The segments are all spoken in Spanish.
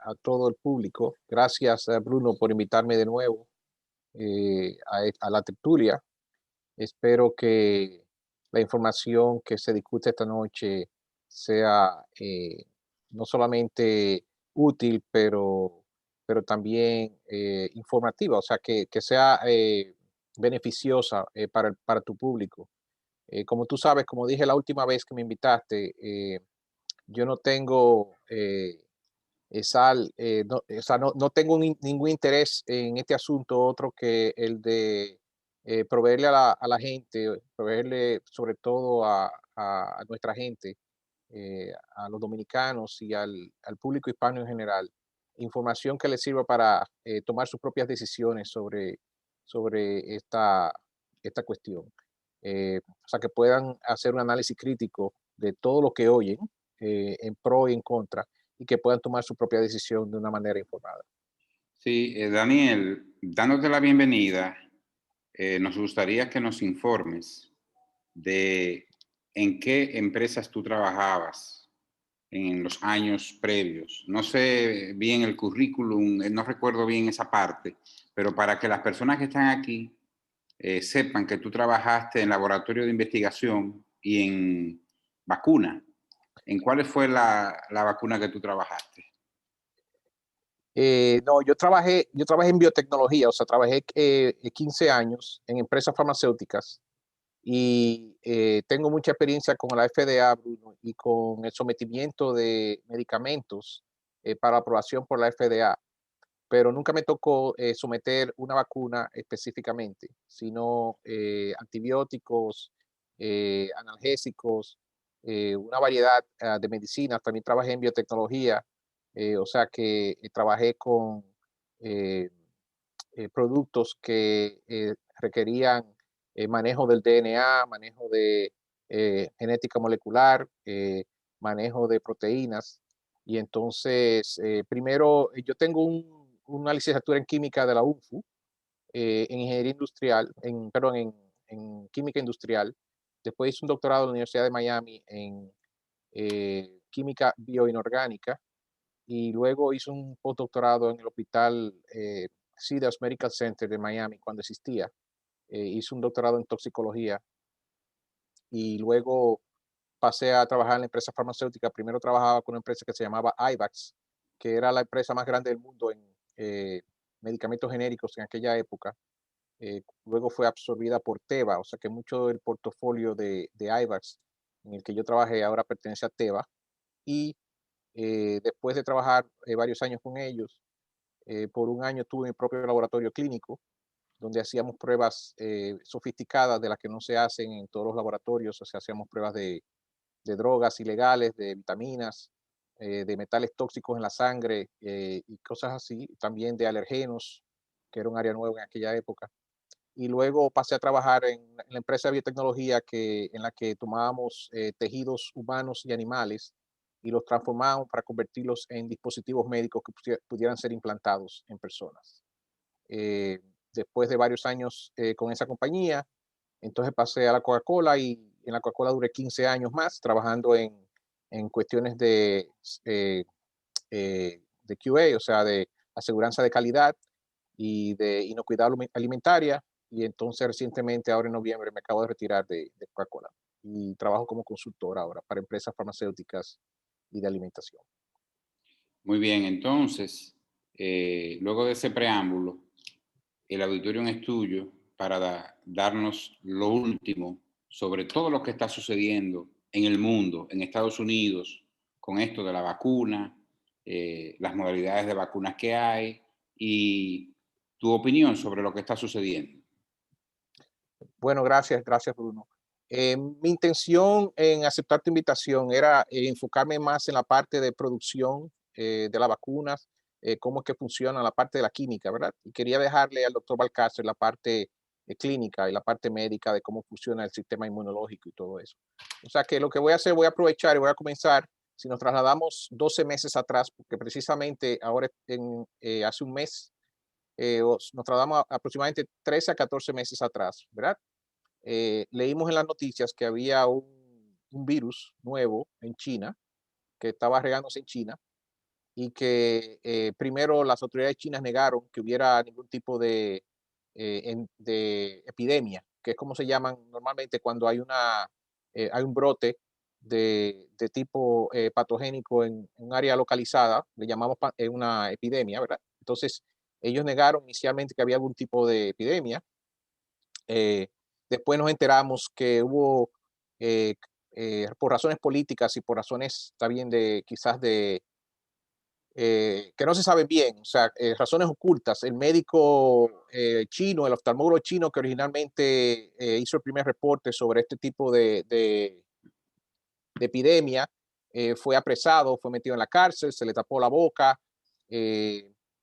a todo el público. Gracias, Bruno, por invitarme de nuevo a la tertulia. Espero que la información que se discute esta noche sea no solamente útil, pero también informativa, o sea, que sea beneficiosa para tu público. Como tú sabes, como dije la última vez que me invitaste, yo no tengo no, o sea, no tengo ningún interés en este asunto otro que el de proveerle a la gente, proveerle sobre todo a nuestra gente, a los dominicanos y al público hispano en general, información que les sirva para tomar sus propias decisiones sobre esta cuestión. O sea, que puedan hacer un análisis crítico de todo lo que oyen, en pro y en contra, y que puedan tomar su propia decisión de una manera informada. Sí, Daniel, dándote la bienvenida, nos gustaría que nos informes de en qué empresas tú trabajabas en los años previos. No sé bien el currículum, no recuerdo bien esa parte, pero para que las personas que están aquí sepan que tú trabajaste en laboratorio de investigación y en vacuna. ¿En cuál fue la vacuna que tú trabajaste? No, yo trabajé en biotecnología, o sea, trabajé 15 años en empresas farmacéuticas y tengo mucha experiencia con la FDA, Bruno, y con el sometimiento de medicamentos para aprobación por la FDA, pero nunca me tocó someter una vacuna específicamente, sino antibióticos, analgésicos, una variedad de medicinas. También trabajé en biotecnología, o sea que trabajé con eh, productos que requerían manejo del DNA, manejo de genética molecular, manejo de proteínas. Y entonces, primero, yo tengo una licenciatura en química de la UNFU, en ingeniería industrial, perdón, en química industrial. Después hice un doctorado en la Universidad de Miami en química bioinorgánica y luego hice un postdoctorado en el hospital Cedars Medical Center de Miami cuando existía. Hice un doctorado en toxicología y luego pasé a trabajar en la empresa farmacéutica. Primero trabajaba con una empresa que se llamaba IVAX, que era la empresa más grande del mundo en medicamentos genéricos en aquella época. Luego fue absorbida por Teva, o sea que mucho del portafolio de IVAX en el que yo trabajé ahora pertenece a Teva. Y después de trabajar varios años con ellos, por un año tuve mi propio laboratorio clínico, donde hacíamos pruebas sofisticadas de las que no se hacen en todos los laboratorios, o sea, hacíamos pruebas de drogas ilegales, de vitaminas, de metales tóxicos en la sangre y cosas así, también de alergenos, que era un área nueva en aquella época. Y luego pasé a trabajar en la empresa de biotecnología en la que tomábamos tejidos humanos y animales y los transformábamos para convertirlos en dispositivos médicos que pudieran ser implantados en personas. Eh, Después de varios años con esa compañía, entonces pasé a la Coca-Cola y en la Coca-Cola duré 15 años más trabajando en cuestiones de QA, o sea, de aseguranza de calidad y de inocuidad alimentaria. Y entonces recientemente, ahora en noviembre, me acabo de retirar de Coca-Cola y trabajo como consultor ahora para empresas farmacéuticas y de alimentación. Muy bien, entonces, luego de ese preámbulo, el auditorium es tuyo para darnos lo último sobre todo lo que está sucediendo en el mundo, en Estados Unidos, con esto de la vacuna, las modalidades de vacunas que hay y tu opinión sobre lo que está sucediendo. Bueno, gracias Bruno. Mi intención en aceptar tu invitación era enfocarme más en la parte de producción de las vacunas, cómo es que funciona la parte de la química, ¿verdad? Y quería dejarle al doctor Balcácer la parte clínica y la parte médica de cómo funciona el sistema inmunológico y todo eso. O sea que lo que voy a hacer, voy a aprovechar y voy a comenzar, si nos trasladamos 12 meses atrás, porque precisamente ahora hace un mes, nos trasladamos aproximadamente 13 a 14 meses atrás, ¿verdad? Leímos en las noticias que había un virus nuevo en China, que estaba regándose en China, y que primero las autoridades chinas negaron que hubiera ningún tipo de epidemia, que es como se llaman normalmente cuando hay un brote de tipo patogénico en un área localizada, le llamamos una epidemia, ¿verdad? Entonces, ellos negaron inicialmente que había algún tipo de epidemia. Eh, Después nos enteramos que hubo, eh, por razones políticas y por razones también de quizás que no se sabe bien, o sea, razones ocultas. El médico chino, el oftalmólogo chino que originalmente hizo el primer reporte sobre este tipo de epidemia, fue apresado, fue metido en la cárcel, se le tapó la boca.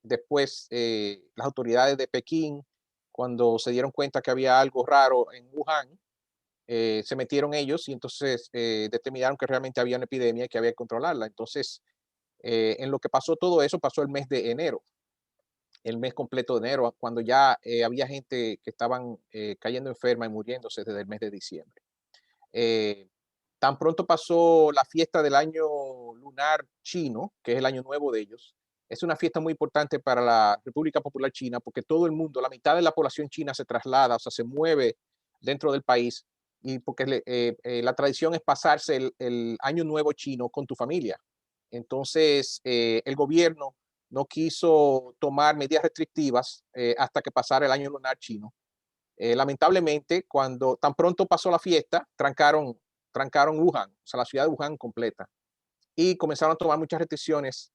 Después, las autoridades de Pekín, cuando se dieron cuenta que había algo raro en Wuhan, se metieron ellos y entonces determinaron que realmente había una epidemia y que había que controlarla. Entonces, en lo que pasó todo eso, pasó el mes de enero, el mes completo de enero, cuando ya había gente que estaban cayendo enferma y muriéndose desde el mes de diciembre. Eh, Tan pronto pasó la fiesta del año lunar chino, que es el año nuevo de ellos. Es una fiesta muy importante para la República Popular China porque todo el mundo, la mitad de la población china se traslada, o sea, se mueve dentro del país y porque la tradición es pasarse el año nuevo chino con tu familia. Entonces, el gobierno no quiso tomar medidas restrictivas hasta que pasara el año lunar chino. Lamentablemente, cuando tan pronto pasó la fiesta, trancaron Wuhan, o sea, la ciudad de Wuhan completa, y comenzaron a tomar muchas restricciones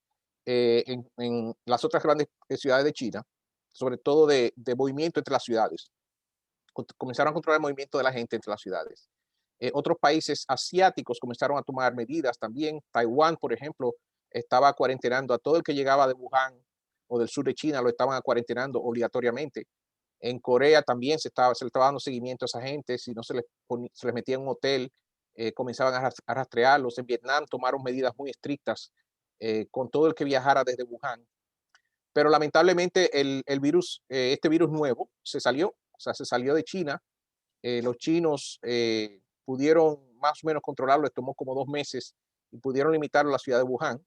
en las otras grandes ciudades de China, sobre todo de movimiento entre las ciudades. Comenzaron a controlar el movimiento de la gente entre las ciudades. Otros países asiáticos comenzaron a tomar medidas también. Taiwán, por ejemplo, estaba cuarentenando a todo el que llegaba de Wuhan o del sur de China, lo estaban cuarentenando obligatoriamente. En Corea también se le estaba dando seguimiento a esa gente, si no se les metía en un hotel, comenzaban a rastrearlos. En Vietnam tomaron medidas muy estrictas con todo el que viajara desde Wuhan. Pero lamentablemente el virus, este virus nuevo, se salió, o sea, se salió de China. Los chinos pudieron más o menos controlarlo, les tomó como 2 meses y pudieron limitarlo a la ciudad de Wuhan.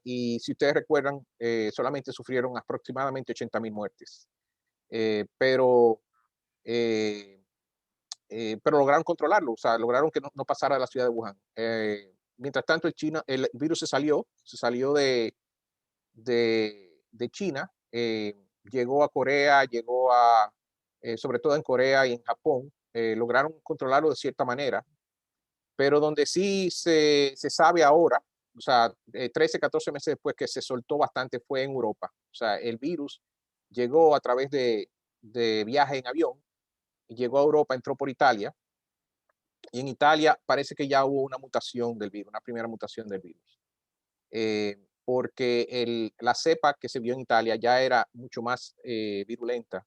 Y si ustedes recuerdan, solamente sufrieron aproximadamente 80,000 muertes. Eh, pero, eh, pero lograron controlarlo, o sea, lograron que no pasara de la ciudad de Wuhan. Mientras tanto, el virus se salió de China, llegó a Corea, sobre todo en Corea y en Japón, lograron controlarlo de cierta manera, pero donde sí se sabe ahora, o sea, 13, 14 meses después que se soltó bastante fue en Europa. O sea, el virus llegó a través de viaje en avión, y llegó a Europa, entró por Italia, y en Italia parece que ya hubo una mutación del virus, una primera mutación del virus. Porque la cepa que se vio en Italia ya era mucho más virulenta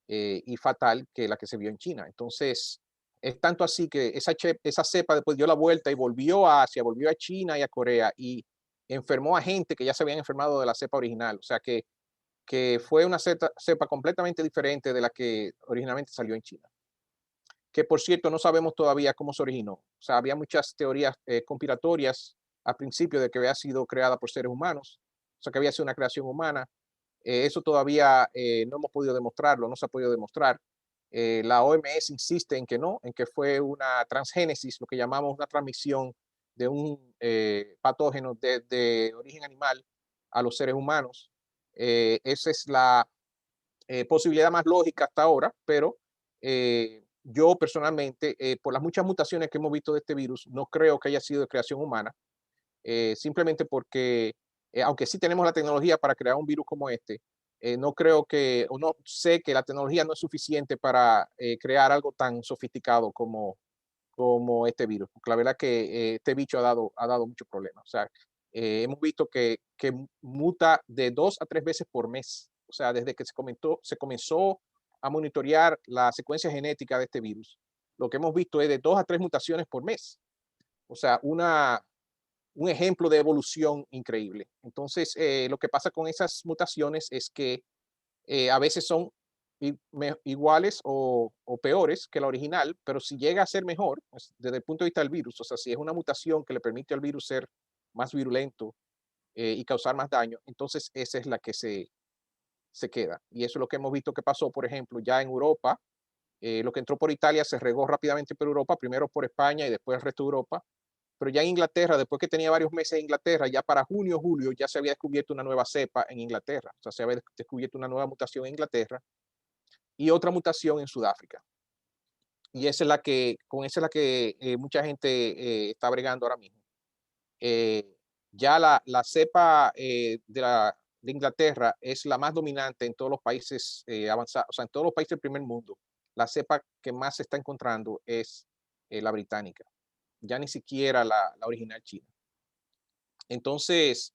y fatal que la que se vio en China. Entonces, es tanto así que esa cepa después dio la vuelta y volvió a Asia, volvió a China y a Corea y enfermó a gente que ya se habían enfermado de la cepa original. O sea que fue una cepa completamente diferente de la que originalmente salió en China. Que por cierto no sabemos todavía cómo se originó. O sea, había muchas teorías conspiratorias al principio de que había sido creada por seres humanos, o sea, que había sido una creación humana. Eso todavía no hemos podido demostrarlo, no se ha podido demostrar. La OMS insiste en que no, en que fue una transgénesis, lo que llamamos una transmisión de un patógeno de origen animal a los seres humanos. Esa es la posibilidad más lógica hasta ahora, pero yo personalmente, por las muchas mutaciones que hemos visto de este virus, no creo que haya sido de creación humana, simplemente porque, aunque sí tenemos la tecnología para crear un virus como este, no creo que, o no sé que la tecnología no es suficiente para crear algo tan sofisticado como este virus. Porque la verdad que este bicho ha dado muchos problemas. O sea, hemos visto que muta de 2 a 3 veces por mes. O sea, desde que se comenzó a monitorear la secuencia genética de este virus, lo que hemos visto es de 2 a 3 mutaciones por mes. O sea, un ejemplo de evolución increíble. Entonces, lo que pasa con esas mutaciones es que a veces son iguales o peores que la original, pero si llega a ser mejor, pues, desde el punto de vista del virus, o sea, si es una mutación que le permite al virus ser más virulento y causar más daño, entonces esa es la que se queda. Y eso es lo que hemos visto que pasó, por ejemplo, ya en Europa. Lo que entró por Italia se regó rápidamente por Europa, primero por España y después el resto de Europa. Pero ya en Inglaterra, después que tenía varios meses en Inglaterra, ya para junio, julio, ya se había descubierto una nueva cepa en Inglaterra. O sea, se había descubierto una nueva mutación en Inglaterra y otra mutación en Sudáfrica. Y esa es la que, con esa es la que mucha gente está bregando ahora mismo. Eh, ya la cepa de Inglaterra es la más dominante en todos los países avanzados, o sea, en todos los países del primer mundo. La cepa que más se está encontrando es la británica, ya ni siquiera la original china. Entonces,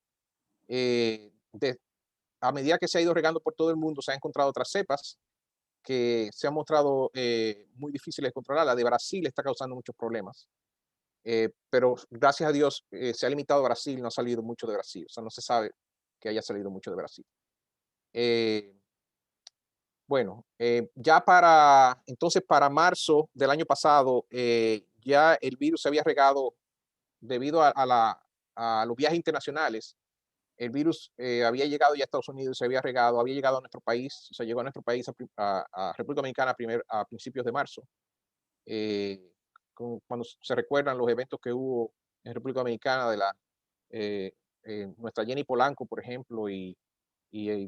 a medida que se ha ido regando por todo el mundo, se han encontrado otras cepas que se han mostrado muy difíciles de controlar. La de Brasil está causando muchos problemas. Pero gracias a Dios se ha limitado a Brasil, no ha salido mucho de Brasil, o sea, no se sabe que haya salido mucho de Brasil. Eh, bueno, ya entonces para marzo del año pasado, ya el virus se había regado debido a los viajes internacionales. El virus había llegado ya a Estados Unidos, se había regado, había llegado a nuestro país, o sea, llegó a nuestro país, a República Dominicana a principios de marzo. eh, Cuando se recuerdan los eventos que hubo en República Dominicana de eh, nuestra Jenny Polanco, por ejemplo, y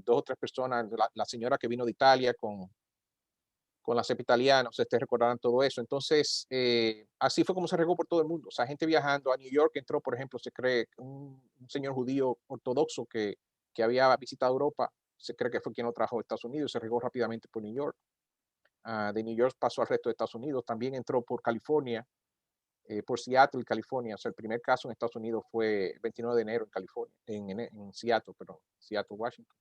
dos o tres personas, la señora que vino de Italia con la cepa italiana, o sea, ustedes recordarán todo eso. Entonces, así fue como se regó por todo el mundo. O sea, gente viajando a New York entró, por ejemplo, se cree, un señor judío ortodoxo que había visitado Europa, se cree que fue quien lo trajo a Estados Unidos, se regó rápidamente por New York. De New York pasó al resto de Estados Unidos, también entró por California, por Seattle, California. O sea, el primer caso en Estados Unidos fue el 29 de enero en California, en Seattle, perdón, Seattle, Washington.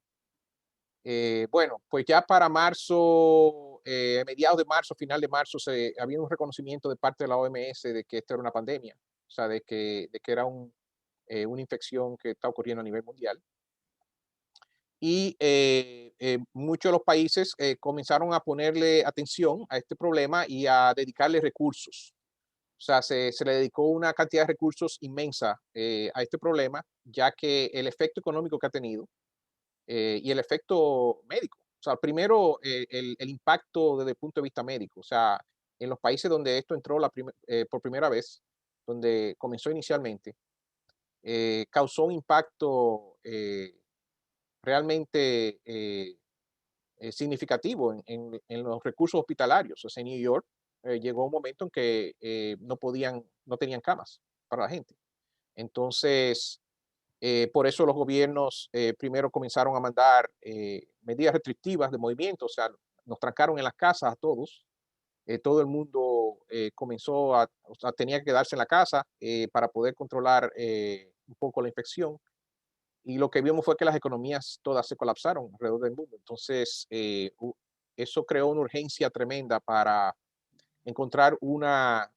Bueno, pues ya para marzo, mediados de marzo, final de marzo, había un reconocimiento de parte de la OMS de que esto era una pandemia, o sea, de que era una infección que está ocurriendo a nivel mundial. Y muchos de los países comenzaron a ponerle atención a este problema y a dedicarle recursos. O sea, se le dedicó una cantidad de recursos inmensa a este problema, ya que el efecto económico que ha tenido y el efecto médico. O sea, primero el impacto desde el punto de vista médico. O sea, en los países donde esto entró por primera vez, donde comenzó inicialmente, causó un impacto realmente significativo en los recursos hospitalarios. O sea, en New York llegó un momento en que no tenían camas para la gente. Entonces, por eso los gobiernos primero comenzaron a mandar medidas restrictivas de movimiento, o sea, nos trancaron en las casas a todos. Todo el mundo comenzó o sea, tenía que quedarse en la casa para poder controlar un poco la infección. Y lo que vimos fue que las economías todas se colapsaron alrededor del mundo. Entonces, eso creó una urgencia tremenda para encontrar una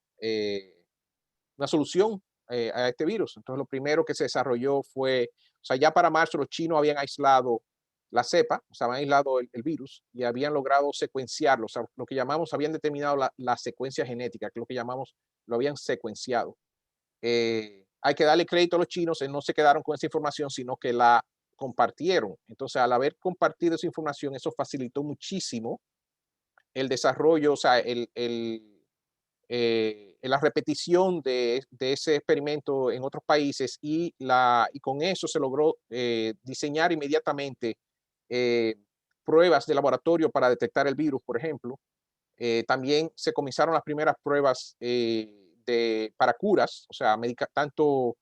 solución a este virus. Entonces, lo primero que se desarrolló fue, o sea, ya para marzo los chinos habían aislado la cepa, o sea, habían aislado el virus y habían logrado secuenciarlo, o sea, lo que llamamos, habían determinado la secuencia genética, que es lo que llamamos, lo habían secuenciado. Hay que darle crédito a los chinos, no se quedaron con esa información, sino que la compartieron. Entonces, al haber compartido esa información, eso facilitó muchísimo el desarrollo, o sea, la repetición de ese experimento en otros países y con eso se logró diseñar inmediatamente eh, pruebas de laboratorio para detectar el virus, por ejemplo. También se comenzaron las primeras pruebas para curas, o sea, tanto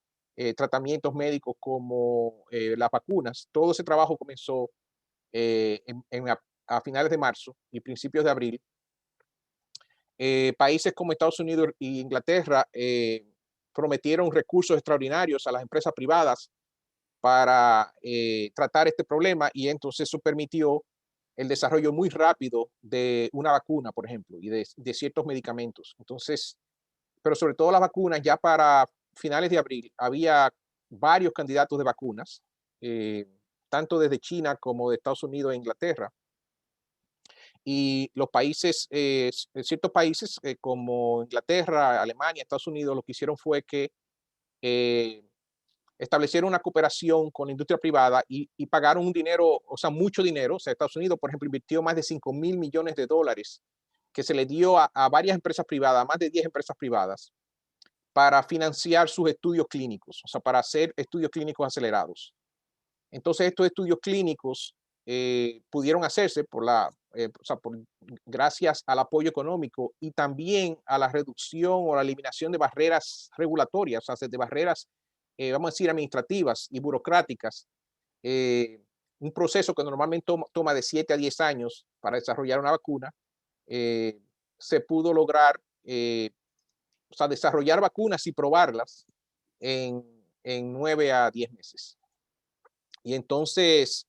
tratamientos médicos como las vacunas. Todo ese trabajo comenzó a finales de marzo y principios de abril. Países como Estados Unidos e Inglaterra prometieron recursos extraordinarios a las empresas privadas para tratar este problema y entonces eso permitió el desarrollo muy rápido de una vacuna, por ejemplo, y de ciertos medicamentos. Entonces, pero sobre todo las vacunas, ya para finales de abril había varios candidatos de vacunas, eh, tanto desde China como de Estados Unidos e Inglaterra. Y los países, ciertos países como Inglaterra, Alemania, Estados Unidos, lo que hicieron fue que eh, establecieron una cooperación con la industria privada y pagaron un dinero, o sea, mucho dinero. O sea, Estados Unidos, por ejemplo, invirtió más de $5.000 millones que se le dio a varias empresas privadas, más de 10 empresas privadas, para financiar sus estudios clínicos, o sea, para hacer estudios clínicos acelerados. Entonces, estos estudios clínicos pudieron hacerse o sea, gracias al apoyo económico y también a la reducción o la eliminación de barreras regulatorias, o sea, de barreras, vamos a decir, administrativas y burocráticas. eh, un proceso que normalmente toma de 7 a 10 años para desarrollar una vacuna, eh, se pudo lograr, o sea, desarrollar vacunas y probarlas en, en 9 a 10 meses. Y entonces,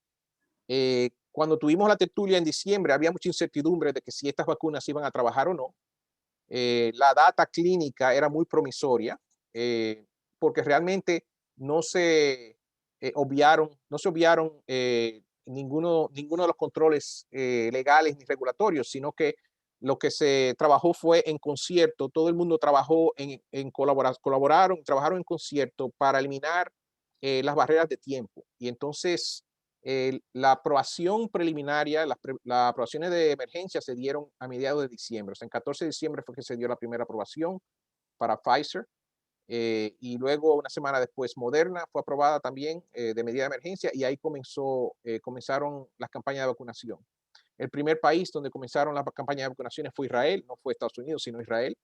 cuando tuvimos la tertulia en diciembre, había mucha incertidumbre de que si estas vacunas iban a trabajar o no. La data clínica era muy promisoria, porque realmente no se obviaron ninguno de los controles legales ni regulatorios, sino que lo que se trabajó fue en concierto, todo el mundo trabajó trabajaron en concierto para eliminar las barreras de tiempo. Y entonces la aprobación preliminaria, las aprobaciones de emergencia se dieron a mediados de diciembre. O sea, en 14 de diciembre fue que se dio la primera aprobación para Pfizer. Y luego, una semana después, Moderna fue aprobada también de medida de emergencia y ahí comenzaron las campañas de vacunación. El primer país donde comenzaron las campañas de vacunaciones fue Israel, no fue Estados Unidos, sino Israel,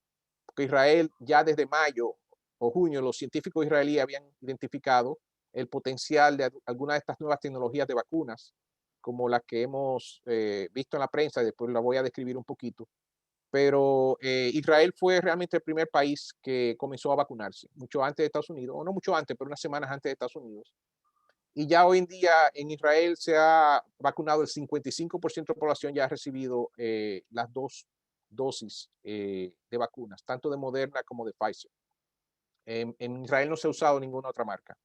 porque Israel ya desde mayo o junio los científicos israelíes habían identificado el potencial de algunas de estas nuevas tecnologías de vacunas, como las que hemos visto en la prensa, y después la voy a describir un poquito. Pero Israel fue realmente el primer país que comenzó a vacunarse, mucho antes de Estados Unidos, o no mucho antes, pero unas semanas antes de Estados Unidos. Y ya hoy en día en Israel se ha vacunado el 55% de la población, ya ha recibido las dos dosis de vacunas, tanto de Moderna como de Pfizer. En Israel no se ha usado ninguna otra marca.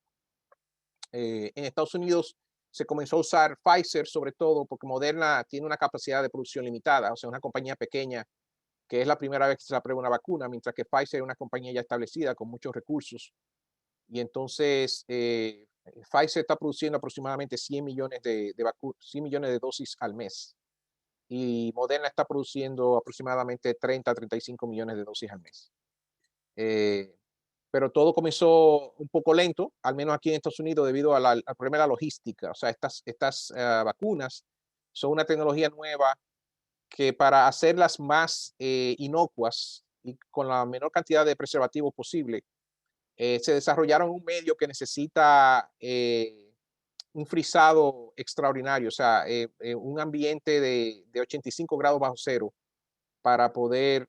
En Estados Unidos se comenzó a usar Pfizer sobre todo porque Moderna tiene una capacidad de producción limitada, o sea, una compañía pequeña que es la primera vez que se aprueba una vacuna, mientras que Pfizer es una compañía ya establecida con muchos recursos. Y entonces Pfizer está produciendo aproximadamente 100 millones 100 millones de dosis al mes. Y Moderna está produciendo aproximadamente 30 a 35 millones de dosis al mes. Pero todo comenzó un poco lento, al menos aquí en Estados Unidos, debido al problema de la logística. O sea, estas vacunas son una tecnología nueva que para hacerlas más inocuas y con la menor cantidad de preservativos posible, se desarrollaron un medio que necesita un frisado extraordinario, o sea, un ambiente de 85 grados bajo cero para poder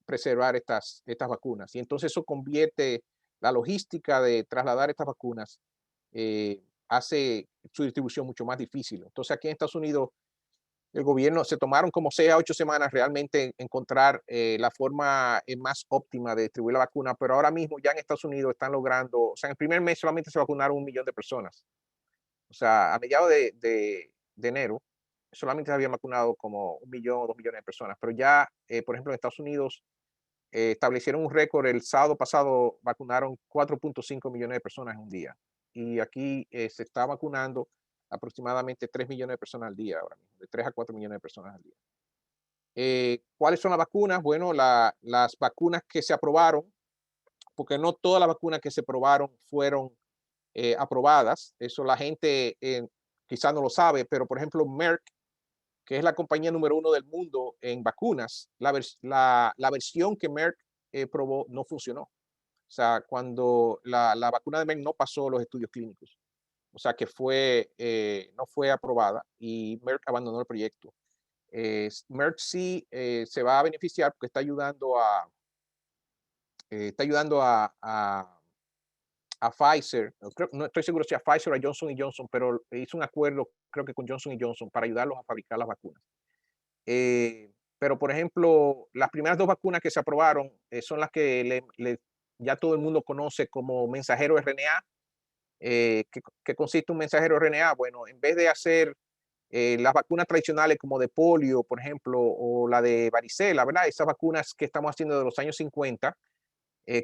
preservar estas vacunas. Y entonces eso convierte la logística de trasladar estas vacunas, hace su distribución mucho más difícil. Entonces aquí en Estados Unidos el gobierno se tomaron como 6 a 8 semanas realmente encontrar la forma más óptima de distribuir la vacuna, pero ahora mismo ya en Estados Unidos están logrando, o sea, en el primer mes solamente se vacunaron 1 millón de personas. O sea, a mediados de enero solamente se habían vacunado como 1 millón o 2 millones de personas, pero ya, por ejemplo, en Estados Unidos establecieron un récord. El sábado pasado vacunaron 4.5 millones de personas en un día. Y aquí se está vacunando aproximadamente 3 millones de personas al día ahora mismo, de 3 a 4 millones de personas al día. ¿Cuáles son las vacunas? Bueno, las vacunas que se aprobaron, porque no todas las vacunas que se aprobaron fueron aprobadas. Eso la gente quizás no lo sabe, pero por ejemplo, Merck, que es la compañía número 1 del mundo en vacunas, la versión que Merck probó no funcionó. O sea, cuando la vacuna de Merck no pasó los estudios clínicos. O sea, que no fue aprobada y Merck abandonó el proyecto. Merck sí se va a beneficiar porque está ayudando a Pfizer, no estoy seguro si a Pfizer o a Johnson Johnson, pero hizo un acuerdo, creo que con Johnson Johnson, para ayudarlos a fabricar las vacunas. Pero, por ejemplo, las primeras 2 vacunas que se aprobaron son las que ya todo el mundo conoce como mensajero RNA. ¿Qué consiste un mensajero RNA? Bueno, en vez de hacer las vacunas tradicionales como de polio, por ejemplo, o la de varicela, ¿verdad? Esas vacunas que estamos haciendo de los años 50,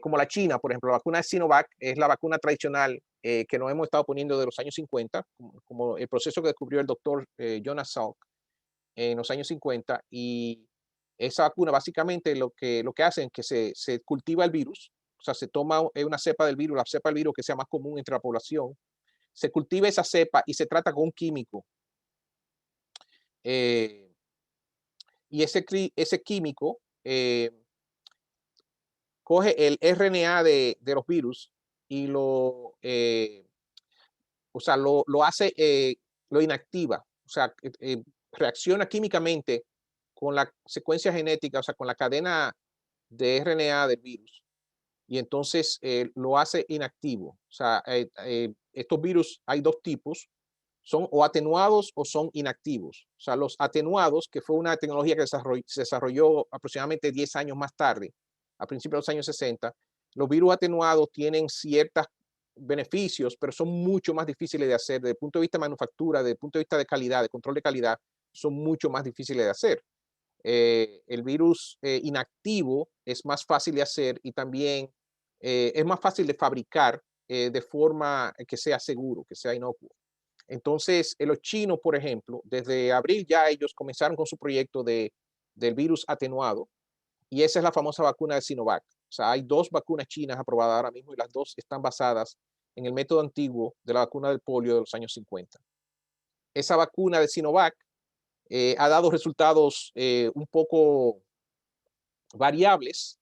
como la China, por ejemplo, la vacuna de Sinovac es la vacuna tradicional que nos hemos estado poniendo de los años 50, como el proceso que descubrió el doctor Jonas Salk en los años 50. Y esa vacuna básicamente lo que hace es que se cultiva el virus, o sea, se toma una cepa del virus, la cepa del virus que sea más común entre la población, se cultiva esa cepa y se trata con un químico. eh, y ese químico coge el RNA de los virus y lo hace, lo inactiva, o sea, reacciona químicamente con la secuencia genética, o sea, con la cadena de RNA del virus, y entonces lo hace inactivo. O sea, estos virus hay dos tipos, son o atenuados o son inactivos. O sea, los atenuados, que fue una tecnología que se desarrolló aproximadamente 10 años más tarde, a principios de los años 60, los virus atenuados tienen ciertos beneficios, pero son mucho más difíciles de hacer desde el punto de vista de manufactura, desde el punto de vista de calidad, de control de calidad, son mucho más difíciles de hacer. El virus inactivo es más fácil de hacer y también es más fácil de fabricar de forma que sea seguro, que sea inocuo. Entonces, los chinos, por ejemplo, desde abril ya ellos comenzaron con su proyecto del virus atenuado, y esa es la famosa vacuna de Sinovac. O sea, hay dos vacunas chinas aprobadas ahora mismo y las dos están basadas en el método antiguo de la vacuna del polio de los años 50. Esa vacuna de Sinovac ha dado resultados un poco variables,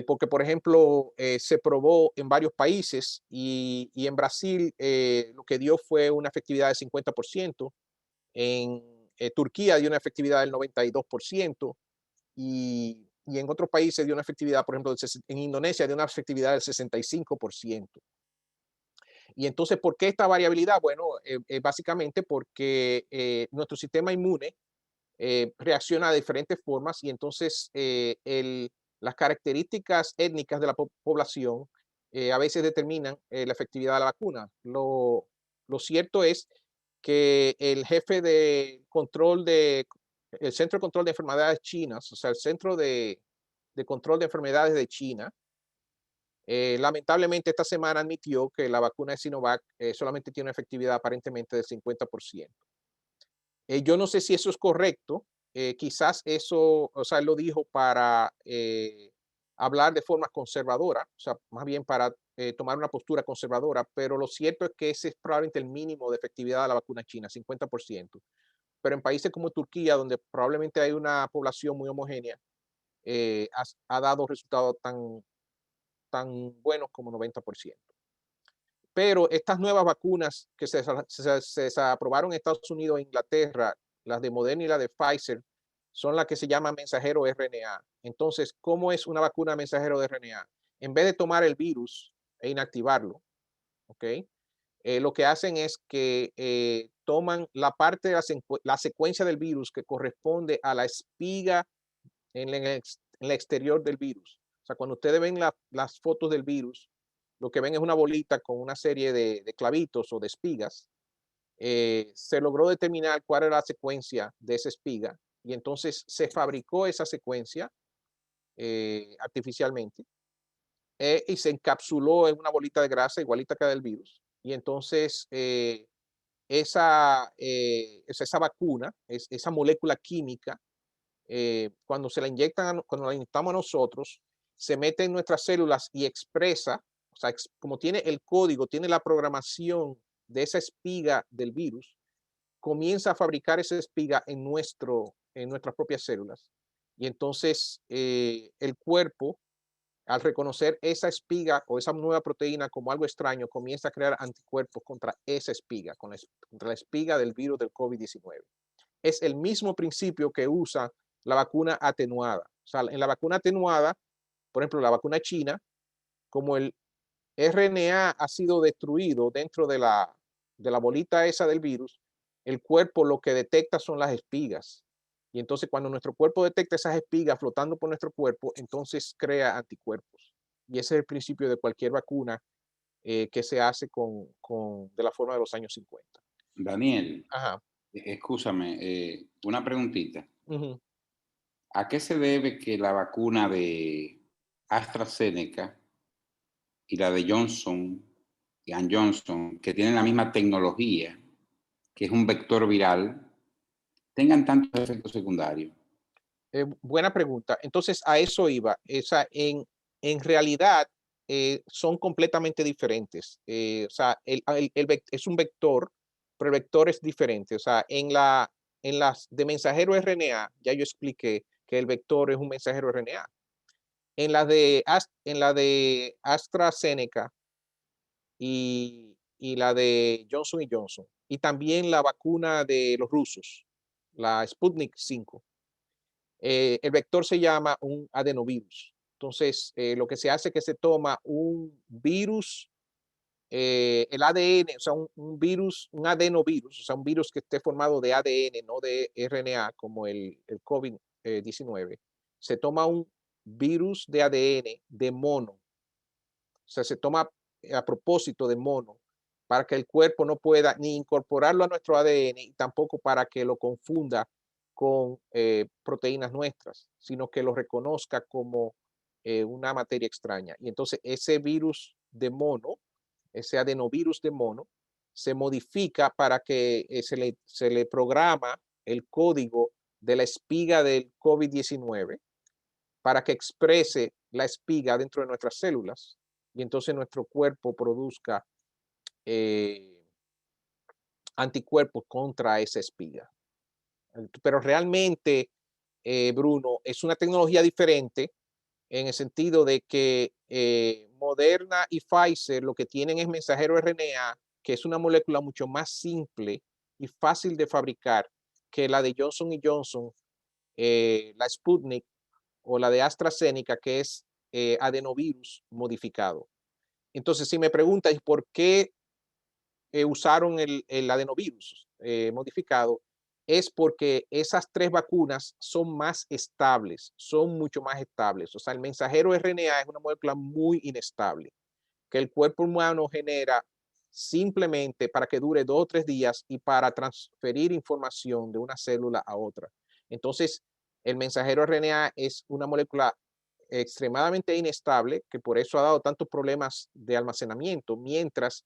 porque, por ejemplo, se probó en varios países y en Brasil lo que dio fue una efectividad de 50%, en Turquía dio una efectividad del 92%, y en otros países dio una efectividad, por ejemplo, en Indonesia dio una efectividad del 65%. Y entonces, ¿por qué esta variabilidad? Bueno, básicamente porque nuestro sistema inmune reacciona de diferentes formas, y entonces las características étnicas de la población a veces determinan la efectividad de la vacuna. Lo cierto es que el jefe el Centro de Control de Enfermedades Chinas, o sea, el Centro de Control de Enfermedades de China, lamentablemente esta semana admitió que la vacuna de Sinovac solamente tiene una efectividad aparentemente del 50%. Yo no sé si eso es correcto, quizás eso, o sea, él lo dijo para hablar de forma conservadora, o sea, más bien para tomar una postura conservadora, pero lo cierto es que ese es probablemente el mínimo de efectividad de la vacuna china, 50%. Pero en países como Turquía, donde probablemente hay una población muy homogénea, ha dado resultados tan buenos como 90%. Pero estas nuevas vacunas que se aprobaron en Estados Unidos e Inglaterra, las de Moderna y la de Pfizer, son las que se llaman mensajero RNA. Entonces, ¿cómo es una vacuna mensajero de RNA? En vez de tomar el virus e inactivarlo, ¿ok? Lo que hacen es que toman la parte de la secuencia del virus que corresponde a la espiga en el exterior del virus. O sea, cuando ustedes ven las fotos del virus, lo que ven es una bolita con una serie de clavitos o de espigas. Se logró determinar cuál era la secuencia de esa espiga, y entonces se fabricó esa secuencia artificialmente, y se encapsuló en una bolita de grasa igualita que la del virus. Y entonces esa vacuna, esa molécula química, cuando la inyectamos a nosotros, se mete en nuestras células y expresa, o sea, como tiene el código, tiene la programación de esa espiga del virus, comienza a fabricar esa espiga en nuestras propias células. Y entonces el cuerpo, al reconocer esa espiga o esa nueva proteína como algo extraño, comienza a crear anticuerpos contra esa espiga, contra la espiga del virus del COVID-19. Es el mismo principio que usa la vacuna atenuada. O sea, en la vacuna atenuada, por ejemplo, la vacuna china, como el RNA ha sido destruido dentro de la bolita esa del virus, el cuerpo lo que detecta son las espigas. Y entonces cuando nuestro cuerpo detecta esas espigas flotando por nuestro cuerpo, entonces crea anticuerpos. Y ese es el principio de cualquier vacuna que se hace de la forma de los años 50. Daniel, Ajá. escúchame, una preguntita. Ujú. ¿A qué se debe que la vacuna de AstraZeneca y la de Johnson y Johnson, que tienen la misma tecnología, que es un vector viral, tengan tantos efectos secundarios? Buena pregunta. Entonces, a eso iba. En realidad, son completamente diferentes. O sea, es un vector, pero el vector es diferente. O sea, en las de mensajero RNA, ya yo expliqué que el vector es un mensajero RNA. En la de AstraZeneca y la de Johnson y Johnson, y también la vacuna de los rusos, la Sputnik 5. El vector se llama un adenovirus. Entonces, lo que se hace es que se toma un virus, el ADN, o sea, un virus, un adenovirus, o sea, un virus que esté formado de ADN, no de RNA, como el COVID-19. Se toma un virus de ADN de mono, o sea, se toma a propósito de mono para que el cuerpo no pueda ni incorporarlo a nuestro ADN y tampoco para que lo confunda con proteínas nuestras, sino que lo reconozca como una materia extraña. Y entonces ese virus de mono, ese adenovirus de mono, se modifica para que se le programa el código de la espiga del COVID-19 para que exprese la espiga dentro de nuestras células y entonces nuestro cuerpo produzca eh, anticuerpos contra esa espiga. Pero realmente, Bruno, es una tecnología diferente en el sentido de que Moderna y Pfizer lo que tienen es mensajero RNA, que es una molécula mucho más simple y fácil de fabricar que la de Johnson y Johnson, la Sputnik o la de AstraZeneca, que es adenovirus modificado. Entonces, si me preguntas por qué usaron el adenovirus modificado, es porque esas tres vacunas son más estables, son mucho más estables. O sea, el mensajero RNA es una molécula muy inestable, que el cuerpo humano genera simplemente para que dure 2 o 3 días y para transferir información de una célula a otra. Entonces, el mensajero RNA es una molécula extremadamente inestable, que por eso ha dado tantos problemas de almacenamiento, mientras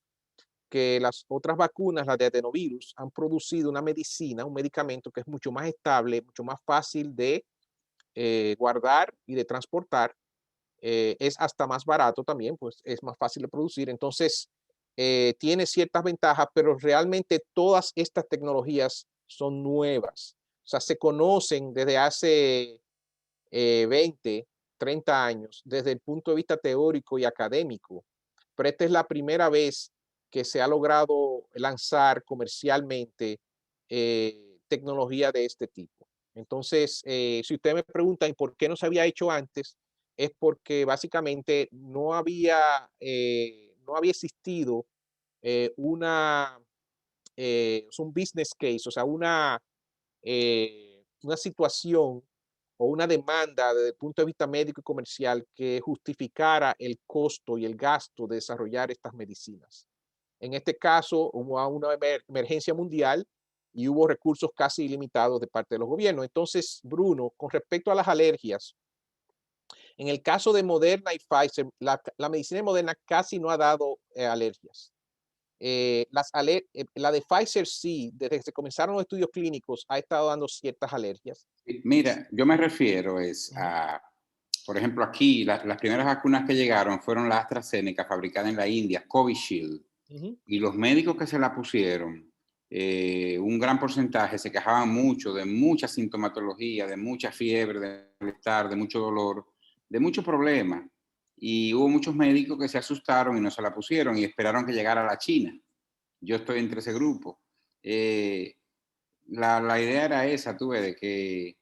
que las otras vacunas, las de adenovirus, han producido una medicina, un medicamento que es mucho más estable, mucho más fácil de guardar y de transportar. Es hasta más barato también, pues es más fácil de producir. Entonces, tiene ciertas ventajas, pero realmente todas estas tecnologías son nuevas. O sea, se conocen desde hace 20, 30 años, desde el punto de vista teórico y académico, pero esta es la primera vez que se ha logrado lanzar comercialmente tecnología de este tipo. Entonces, si ustedes me preguntan por qué no se había hecho antes, es porque básicamente no había existido una, un business case, o sea, una situación o una demanda desde el punto de vista médico y comercial que justificara el costo y el gasto de desarrollar estas medicinas. En este caso, hubo una emergencia mundial y hubo recursos casi ilimitados de parte de los gobiernos. Entonces, Bruno, con respecto a las alergias, en el caso de Moderna y Pfizer, la medicina de Moderna casi no ha dado alergias. La de Pfizer sí, desde que se comenzaron los estudios clínicos, ha estado dando ciertas alergias. Mira, yo me refiero Ujú. por ejemplo, aquí las primeras vacunas que llegaron fueron la AstraZeneca, fabricada en la India, Covishield, Ujú. y los médicos que se la pusieron, un gran porcentaje se quejaban mucho de mucha sintomatología, de mucha fiebre, de malestar, de mucho dolor, de muchos problemas. Y hubo muchos médicos que se asustaron y no se la pusieron y esperaron que llegara a la China. Yo estoy entre ese grupo. La idea era esa, tuve, de que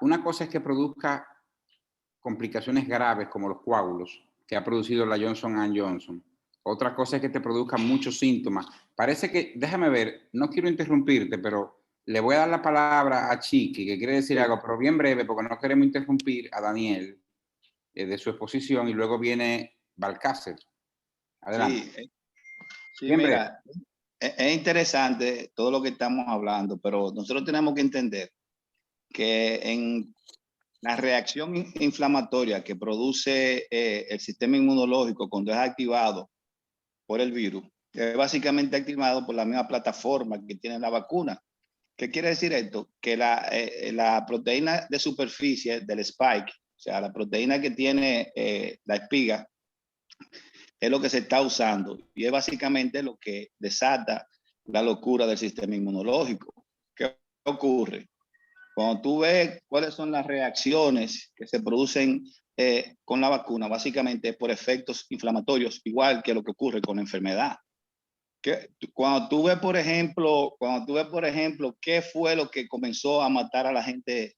una cosa es que produzca complicaciones graves como los coágulos que ha producido la Johnson Johnson. Otra cosa es que te produzca muchos síntomas. Parece que, déjame ver, no quiero interrumpirte, pero le voy a dar la palabra a Chiqui, que quiere decir Sí. algo, pero bien breve, porque no queremos interrumpir a Daniel de su exposición y luego viene Balcácer. Adelante. Sí, sí, Bien breve. mira, es interesante todo lo que estamos hablando, pero nosotros tenemos que entender que la reacción inflamatoria que produce el sistema inmunológico cuando es activado por el virus es básicamente activado por la misma plataforma que tiene la vacuna. ¿Qué quiere decir esto? Que la proteína de superficie del spike, o sea, la proteína que tiene la espiga, es lo que se está usando y es básicamente lo que desata la locura del sistema inmunológico. ¿Qué ocurre? Cuando tú ves cuáles son las reacciones que se producen con la vacuna, básicamente es por efectos inflamatorios, igual que lo que ocurre con la enfermedad. Cuando tú ves, por ejemplo, qué fue lo que comenzó a matar a la gente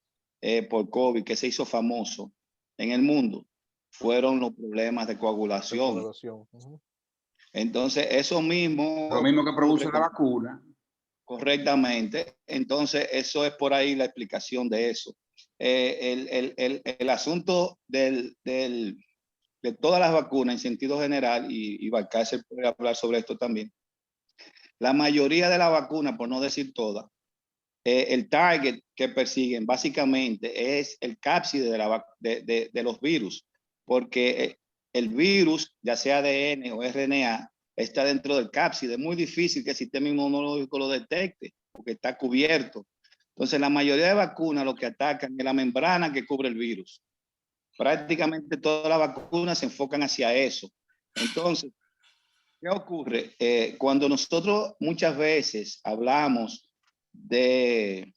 por COVID, que se hizo famoso en el mundo, fueron los problemas de coagulación. Entonces, eso mismo... Lo mismo que produce la vacuna. Correctamente. Entonces, eso es por ahí la explicación de eso. El asunto de todas las vacunas en sentido general, y Balcácer puede hablar sobre esto también, la mayoría de las vacunas, por no decir todas, el target que persiguen básicamente es el cápside de los virus, porque el virus, ya sea ADN o RNA, está dentro del cápside. Es muy difícil que el sistema inmunológico lo detecte porque está cubierto. Entonces, la mayoría de vacunas lo que atacan es la membrana que cubre el virus. Prácticamente todas las vacunas se enfocan hacia eso. Entonces, ¿qué ocurre? Cuando nosotros muchas veces hablamos de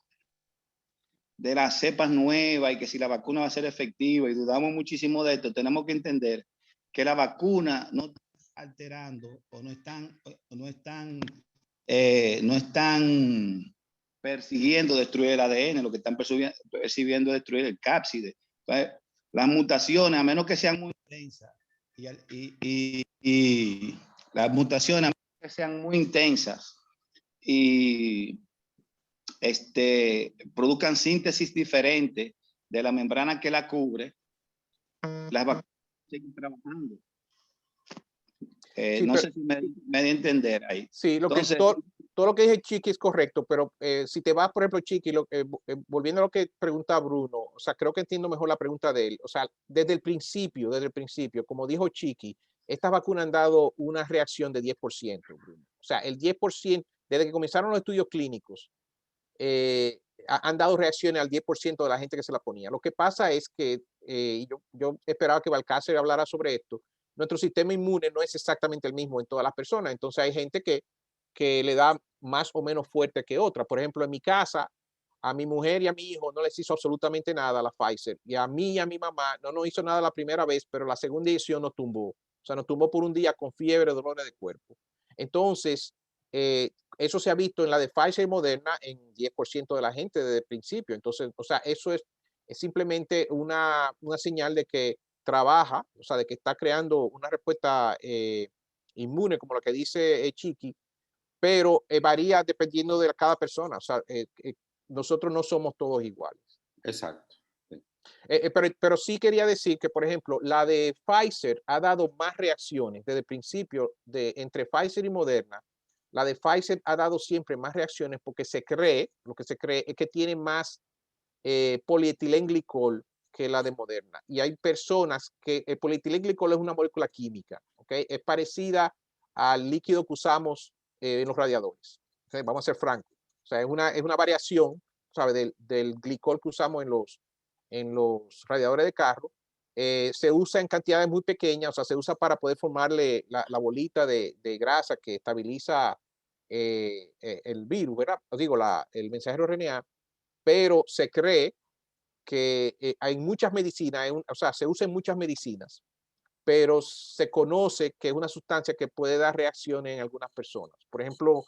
las cepas nuevas y que si la vacuna va a ser efectiva y dudamos muchísimo de esto, tenemos que entender que la vacuna no está alterando o no están persiguiendo destruir el ADN, lo que están persiguiendo es destruir el cápside. Entonces, las mutaciones, a menos que sean muy intensas, y las mutaciones, a menos que sean muy intensas y produzcan síntesis diferentes de la membrana que la cubre, las vacunas siguen trabajando. No sé si me di a entender ahí. Sí, Entonces, todo lo que dije Chiqui es correcto, pero si te vas, por ejemplo, Chiqui, volviendo a lo que pregunta Bruno, o sea, creo que entiendo mejor la pregunta de él. O sea, desde el principio, como dijo Chiqui, estas vacunas han dado una reacción de 10%, Bruno. O sea, el 10%, desde que comenzaron los estudios clínicos, han dado reacciones al 10% de la gente que se la ponía. Lo que pasa es que yo esperaba que Balcácer hablara sobre esto. Nuestro sistema inmune no es exactamente el mismo en todas las personas. Entonces hay gente que le da más o menos fuerte que otra. Por ejemplo, en mi casa, a mi mujer y a mi hijo no les hizo absolutamente nada la Pfizer. Y a mí y a mi mamá no nos hizo nada la primera vez, pero la segunda edición nos tumbó. O sea, nos tumbó por un día con fiebre, dolores de cuerpo. Entonces, eso se ha visto en la de Pfizer y Moderna en 10% de la gente desde el principio. Entonces, o sea, eso es simplemente una señal de que trabaja, o sea, de que está creando una respuesta inmune, como la que dice Chiqui, pero varía dependiendo de cada persona. O sea, nosotros no somos todos iguales. Exacto. Sí. Pero sí quería decir que, por ejemplo, la de Pfizer ha dado más reacciones desde el principio entre Pfizer y Moderna. La de Pfizer ha dado siempre más reacciones porque lo que se cree es que tiene más polietilenglicol que la de Moderna. Y hay personas que el polietilenglicol es una molécula química, ¿ok? Es parecida al líquido que usamos en los radiadores. ¿Okay? Vamos a ser francos. O sea, es una variación, ¿sabe? Del glicol que usamos en los radiadores de carro. Se usa en cantidades muy pequeñas, o sea, se usa para poder formarle la bolita de grasa que estabiliza el virus, ¿verdad? Os digo, el mensajero RNA, pero se cree que hay muchas medicinas, o sea, se usa en muchas medicinas, pero se conoce que es una sustancia que puede dar reacciones en algunas personas. Por ejemplo,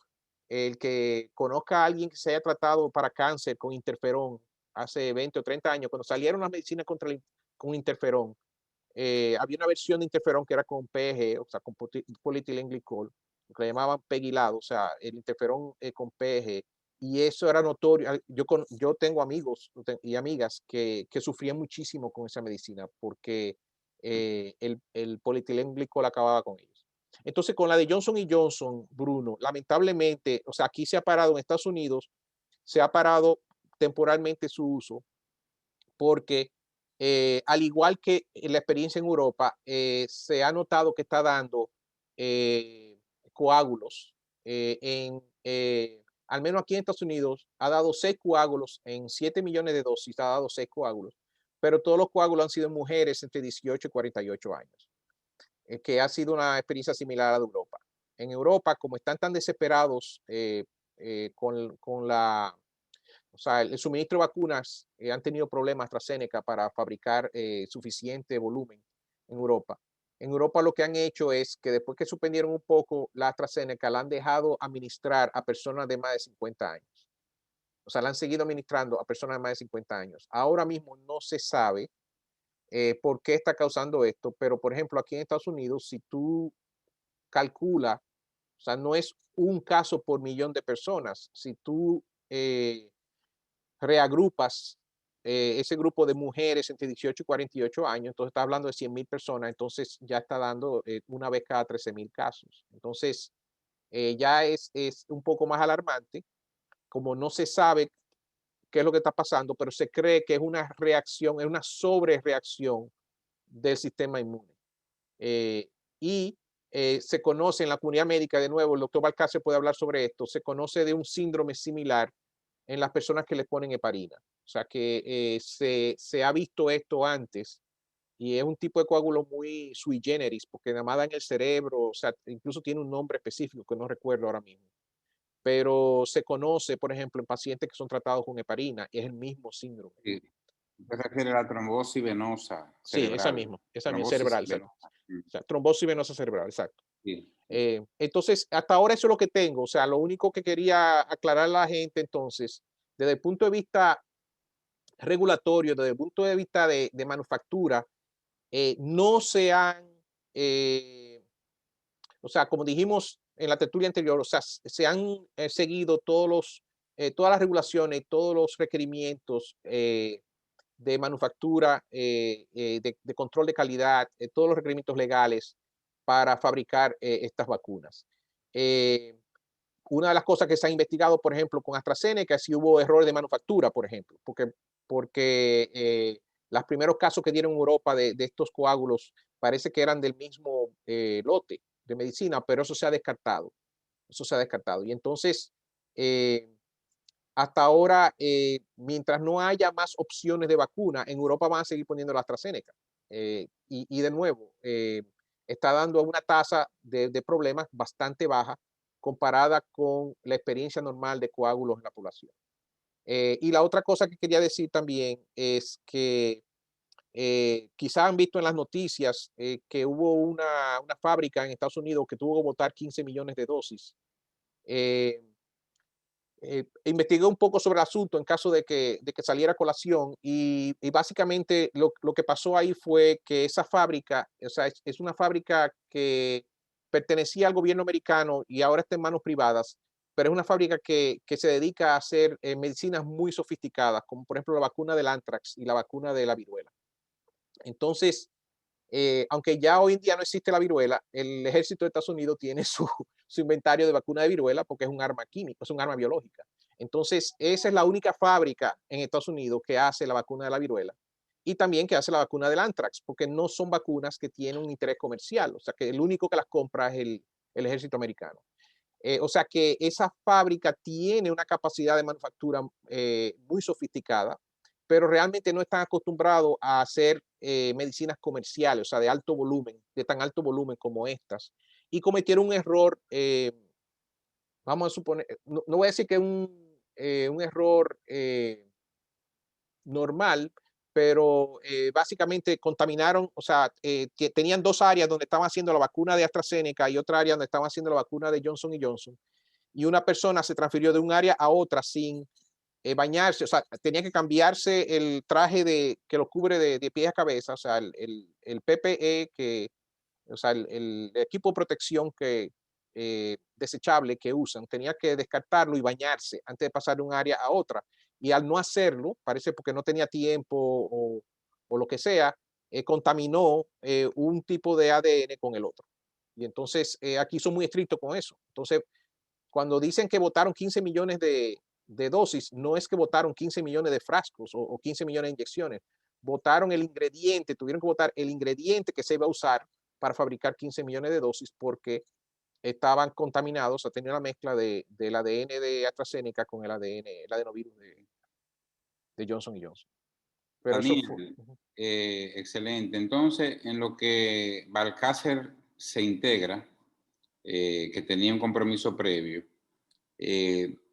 el que conozca a alguien que se haya tratado para cáncer con interferón hace 20 o 30 años, cuando salieron las medicinas con interferón, había una versión de interferón que era con PEG, o sea, con polietilenglicol, que le llamaban pegilado, o sea, el interferón con PEG, y eso era notorio. Yo tengo amigos y amigas que sufrían muchísimo con esa medicina porque el polietilenglicol acababa con ellos. Entonces, con la de Johnson y Johnson, Bruno, lamentablemente, o sea, aquí se ha parado en Estados Unidos, se ha parado temporalmente su uso porque al igual que en la experiencia en Europa, se ha notado que está dando coágulos. Al menos aquí en Estados Unidos, ha dado 6 coágulos en 7 millones de dosis, ha dado 6 coágulos, pero todos los coágulos han sido en mujeres entre 18 y 48 años, que ha sido una experiencia similar a la de Europa. En Europa, como están tan desesperados con la o sea, el suministro de vacunas han tenido problemas AstraZeneca para fabricar suficiente volumen en Europa. En Europa lo que han hecho es que después que suspendieron un poco la AstraZeneca, la han dejado administrar a personas de más de 50 años. O sea, la han seguido administrando a personas de más de 50 años. Ahora mismo no se sabe por qué está causando esto, pero por ejemplo, aquí en Estados Unidos, si tú calculas, o sea, no es un caso por millón de personas. Si tú reagrupas ese grupo de mujeres entre 18 y 48 años, entonces está hablando de 100,000 personas, entonces ya está dando una vez cada 13,000 casos. Entonces, ya es un poco más alarmante, como no se sabe qué es lo que está pasando, pero se cree que es una reacción, es una sobrereacción del sistema inmune. Y se conoce en la comunidad médica, de nuevo, el doctor Balcácer puede hablar sobre esto, se conoce de un síndrome similar en las personas que les ponen heparina. O sea que se ha visto esto antes y es un tipo de coágulo muy sui generis, porque nada más da en el cerebro, o sea, incluso tiene un nombre específico que no recuerdo ahora mismo. Pero se conoce, por ejemplo, en pacientes que son tratados con heparina, es el mismo síndrome. Sí. Se refiere a la trombosis venosa Sí, cerebral. esa misma, Trombosis cerebral, exacto. venosa. O sea, trombosis venosa cerebral, exacto. Sí. Entonces, hasta ahora eso es lo que tengo. O sea, lo único que quería aclarar a la gente entonces, desde el punto de vista regulatorio, desde el punto de vista de manufactura, no se han, o sea, como dijimos en la tertulia anterior, o sea, se han seguido todas las regulaciones, todos los requerimientos de manufactura, de control de calidad, todos los requerimientos legales para fabricar estas vacunas. Una de las cosas que se ha investigado, por ejemplo, con AstraZeneca, es si hubo errores de manufactura, por ejemplo, porque los primeros casos que dieron en Europa de estos coágulos parece que eran del mismo lote de medicina, pero eso se ha descartado. Eso se ha descartado. Y entonces, hasta ahora, mientras no haya más opciones de vacuna, en Europa van a seguir poniendo la AstraZeneca. Y de nuevo, está dando una tasa de problemas bastante baja comparada con la experiencia normal de coágulos en la población. Y la otra cosa que quería decir también es que quizás han visto en las noticias que hubo una fábrica en Estados Unidos que tuvo que botar 15 millones de dosis. Eh, Investigué un poco sobre el asunto en caso de que saliera a colación y básicamente lo que pasó ahí fue que esa fábrica, o sea, es una fábrica que pertenecía al gobierno americano y ahora está en manos privadas, pero es una fábrica que se dedica a hacer medicinas muy sofisticadas, como por ejemplo la vacuna del anthrax y la vacuna de la viruela. Entonces, aunque ya hoy en día no existe la viruela, el ejército de Estados Unidos tiene su inventario de vacuna de viruela porque es un arma química, es un arma biológica. Entonces, esa es la única fábrica en Estados Unidos que hace la vacuna de la viruela y también que hace la vacuna del anthrax, porque no son vacunas que tienen un interés comercial, o sea que el único que las compra es el ejército americano. O sea que esa fábrica tiene una capacidad de manufactura muy sofisticada, pero realmente no están acostumbrados a hacer medicinas comerciales, o sea, de alto volumen, de tan alto volumen como estas. Y cometieron un error, vamos a suponer, no voy a decir que es un error normal, pero básicamente contaminaron, o sea, tenían 2 áreas donde estaban haciendo la vacuna de AstraZeneca y otra área donde estaban haciendo la vacuna de Johnson y Johnson. Y una persona se transfirió de un área a otra sin bañarse, o sea, tenía que cambiarse el traje que lo cubre de pies a cabeza, o sea, el PPE, o sea, el equipo de protección desechable que usan, tenía que descartarlo y bañarse antes de pasar de un área a otra. Y al no hacerlo, parece porque no tenía tiempo o lo que sea, contaminó un tipo de ADN con el otro. Y entonces aquí son muy estrictos con eso. Entonces, cuando dicen que votaron 15 millones de dosis, no es que votaron 15 millones de frascos o 15 millones de inyecciones, votaron el ingrediente, tuvieron que votar el ingrediente que se iba a usar para fabricar 15 millones de dosis porque estaban contaminados, o sea, tenía una mezcla del ADN de AstraZeneca con el adenovirus de Johnson Johnson. Pero Daniel, eso fue, excelente. Entonces, en lo que Balcácer se integra, que tenía un compromiso previo,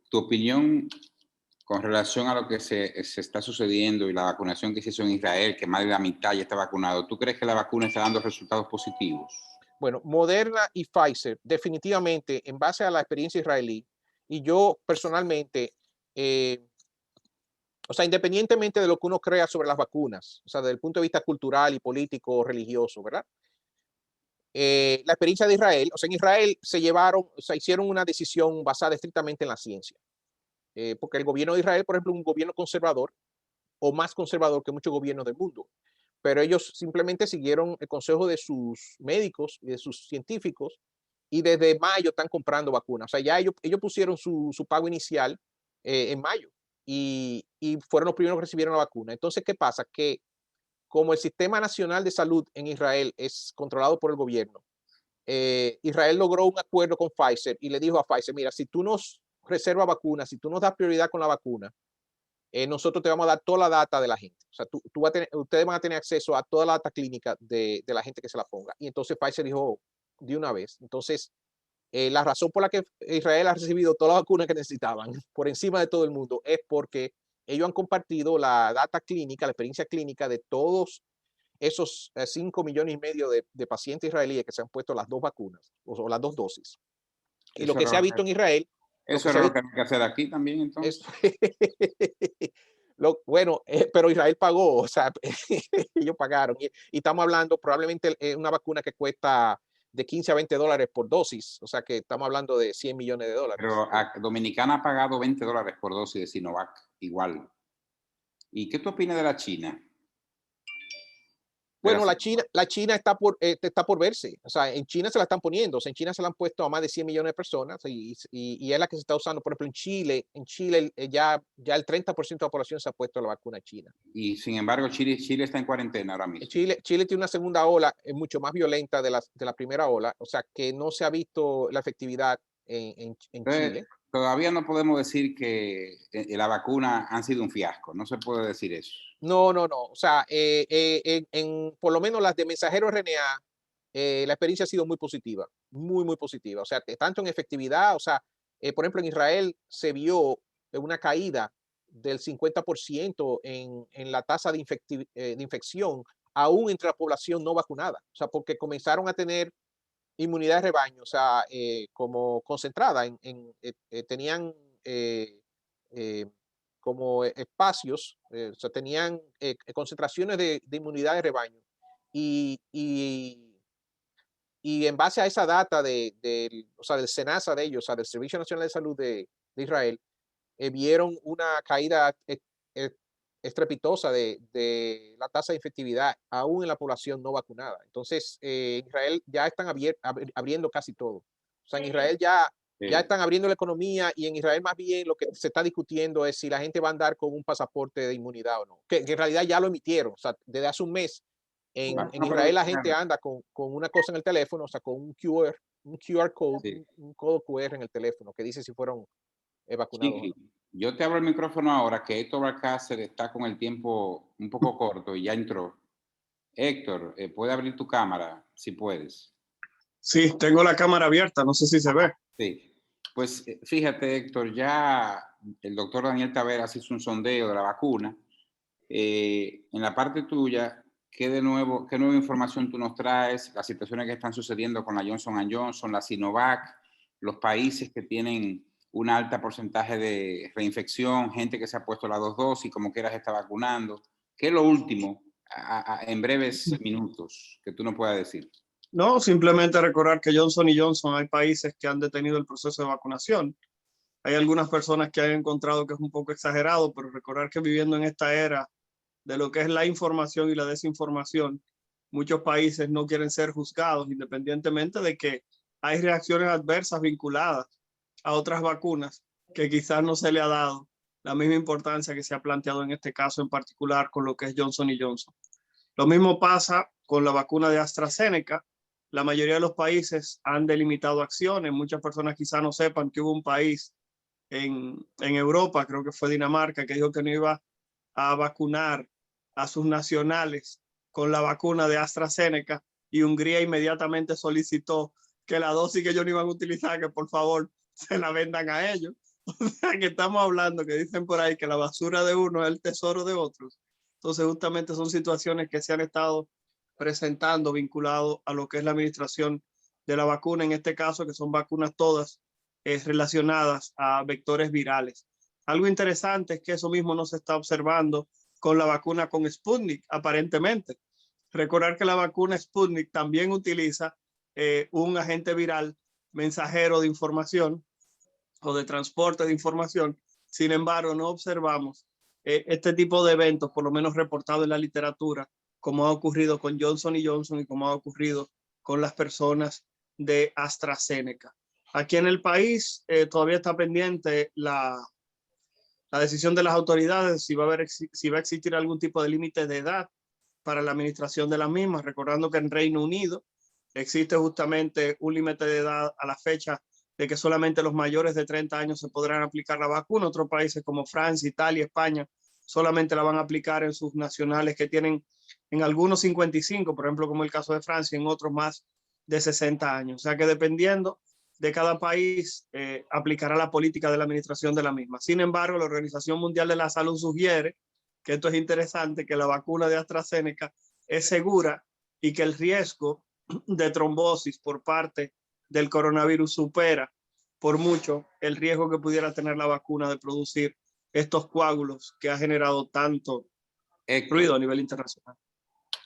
tu opinión con relación a lo que se está sucediendo y la vacunación que se hizo en Israel, que más de la mitad ya está vacunado, ¿tú crees que la vacuna está dando resultados positivos? bueno, Moderna y Pfizer, definitivamente, en base a la experiencia israelí, y yo personalmente, o sea, independientemente de lo que uno crea sobre las vacunas, o sea, desde el punto de vista cultural y político, religioso, ¿verdad? La experiencia de Israel, o sea, en Israel se llevaron, o sea, hicieron una decisión basada estrictamente en la ciencia. Porque el gobierno de Israel, por ejemplo, es un gobierno conservador o más conservador que muchos gobiernos del mundo, pero ellos simplemente siguieron el consejo de sus médicos y de sus científicos y desde mayo están comprando vacunas. O sea, ya ellos pusieron su pago inicial en mayo y fueron los primeros que recibieron la vacuna. Entonces, ¿qué pasa? Que como el sistema nacional de salud en Israel es controlado por el gobierno, Israel logró un acuerdo con Pfizer y le dijo a Pfizer, mira, si tú nos reservas vacunas, si tú nos das prioridad con la vacuna, nosotros te vamos a dar toda la data de la gente. O sea, ustedes van a tener acceso a toda la data clínica de la gente que se la ponga. Y entonces Pfizer dijo de una vez. Entonces, la razón por la que Israel ha recibido todas las vacunas que necesitaban por encima de todo el mundo es porque ellos han compartido la data clínica, la experiencia clínica de todos esos 5 millones y medio de pacientes israelíes que se han puesto las dos vacunas o las dos dosis. Y lo que se ha visto en Israel, eso era lo que hay que hacer aquí también, entonces. Bueno, pero Israel pagó, o sea, ellos pagaron. Y estamos hablando probablemente una vacuna que cuesta de 15 a 20 dólares por dosis, o sea que estamos hablando de 100 millones de dólares. Pero Dominicana ha pagado 20 dólares por dosis de Sinovac, igual. ¿Y qué tú opinas de la China? Bueno, la China está por verse. O sea, en China se la están poniendo. O sea, en China se la han puesto a más de 100 millones de personas y es la que se está usando. Por ejemplo, en Chile ya el 30% de la población se ha puesto la vacuna china. Y sin embargo, Chile está en cuarentena ahora mismo. Chile tiene una segunda ola mucho más violenta de la primera ola. O sea, que no se ha visto la efectividad en Chile. Todavía no podemos decir que la vacuna han sido un fiasco. No se puede decir eso. No. O sea, por lo menos las de mensajero RNA, la experiencia ha sido muy positiva, muy positiva. O sea, tanto en efectividad, o sea, por ejemplo, en Israel se vio una caída del 50% en la tasa de infección, aún entre la población no vacunada. O sea, porque comenzaron a tener inmunidad de rebaño, o sea, como concentrada, tenían como espacios, o sea, tenían concentraciones de inmunidad de rebaño. Y en base a esa data o sea, del SENASA de ellos, o sea, del Servicio Nacional de Salud de Israel, vieron una caída estrepitosa de la tasa de efectividad aún en la población no vacunada. Entonces, en Israel ya están abriendo casi todo. O sea, en Israel ya están abriendo la economía y en Israel más bien lo que se está discutiendo es si la gente va a andar con un pasaporte de inmunidad o no. Que en realidad ya lo emitieron. O sea, desde hace un mes en Israel la gente anda con una cosa en el teléfono, o sea, con un QR code, sí. un código QR en el teléfono que dice si fueron vacunados. Sí, yo te abro el micrófono ahora que Héctor Balcácer está con el tiempo un poco corto y ya entró. Héctor, ¿puede abrir tu cámara si puedes? Sí, tengo la cámara abierta, no sé si se ve. Sí, pues fíjate Héctor, ya el doctor Daniel Taveras hizo un sondeo de la vacuna. En la parte tuya, ¿qué nueva información tú nos traes? Las situaciones que están sucediendo con la Johnson & Johnson, la Sinovac, los países que tienen un alto porcentaje de reinfección, gente que se ha puesto las dos dosis, como quiera se está vacunando. ¿Qué es lo último, en breves minutos, que tú nos puedas decir? No, simplemente recordar que Johnson & Johnson hay países que han detenido el proceso de vacunación. Hay algunas personas que han encontrado que es un poco exagerado, pero recordar que viviendo en esta era de lo que es la información y la desinformación, muchos países no quieren ser juzgados, independientemente de que hay reacciones adversas vinculadas a otras vacunas que quizás no se le ha dado la misma importancia que se ha planteado en este caso en particular con lo que es Johnson y Johnson. Lo mismo pasa con la vacuna de AstraZeneca. La mayoría de los países han delimitado acciones. Muchas personas quizá no sepan que hubo un país en Europa, creo que fue Dinamarca, que dijo que no iba a vacunar a sus nacionales con la vacuna de AstraZeneca, y Hungría inmediatamente solicitó que la dosis que ellos no iban a utilizar, que por favor se la vendan a ellos. O sea que estamos hablando, que dicen por ahí que la basura de uno es el tesoro de otros. Entonces justamente son situaciones que se han estado presentando vinculado a lo que es la administración de la vacuna, en este caso que son vacunas todas relacionadas a vectores virales. Algo interesante es que eso mismo no se está observando con la vacuna con Sputnik, aparentemente. Recordar que la vacuna Sputnik también utiliza un agente viral mensajero de información o de transporte de información. Sin embargo, no observamos este tipo de eventos, por lo menos reportado en la literatura, como ha ocurrido con Johnson y Johnson y como ha ocurrido con las personas de AstraZeneca. Aquí en el país todavía está pendiente la decisión de las autoridades si va a existir algún tipo de límite de edad para la administración de la misma, recordando que en Reino Unido existe justamente un límite de edad a la fecha de que solamente los mayores de 30 años se podrán aplicar la vacuna. Otros países como Francia, Italia, España solamente la van a aplicar en sus nacionales que tienen en algunos 55, por ejemplo, como el caso de Francia, en otros más de 60 años. O sea que dependiendo de cada país aplicará la política de la administración de la misma. Sin embargo, la Organización Mundial de la Salud sugiere, que esto es interesante, que la vacuna de AstraZeneca es segura y que el riesgo de trombosis por parte del coronavirus supera por mucho el riesgo que pudiera tener la vacuna de producir estos coágulos que ha generado tanto ruido a nivel internacional.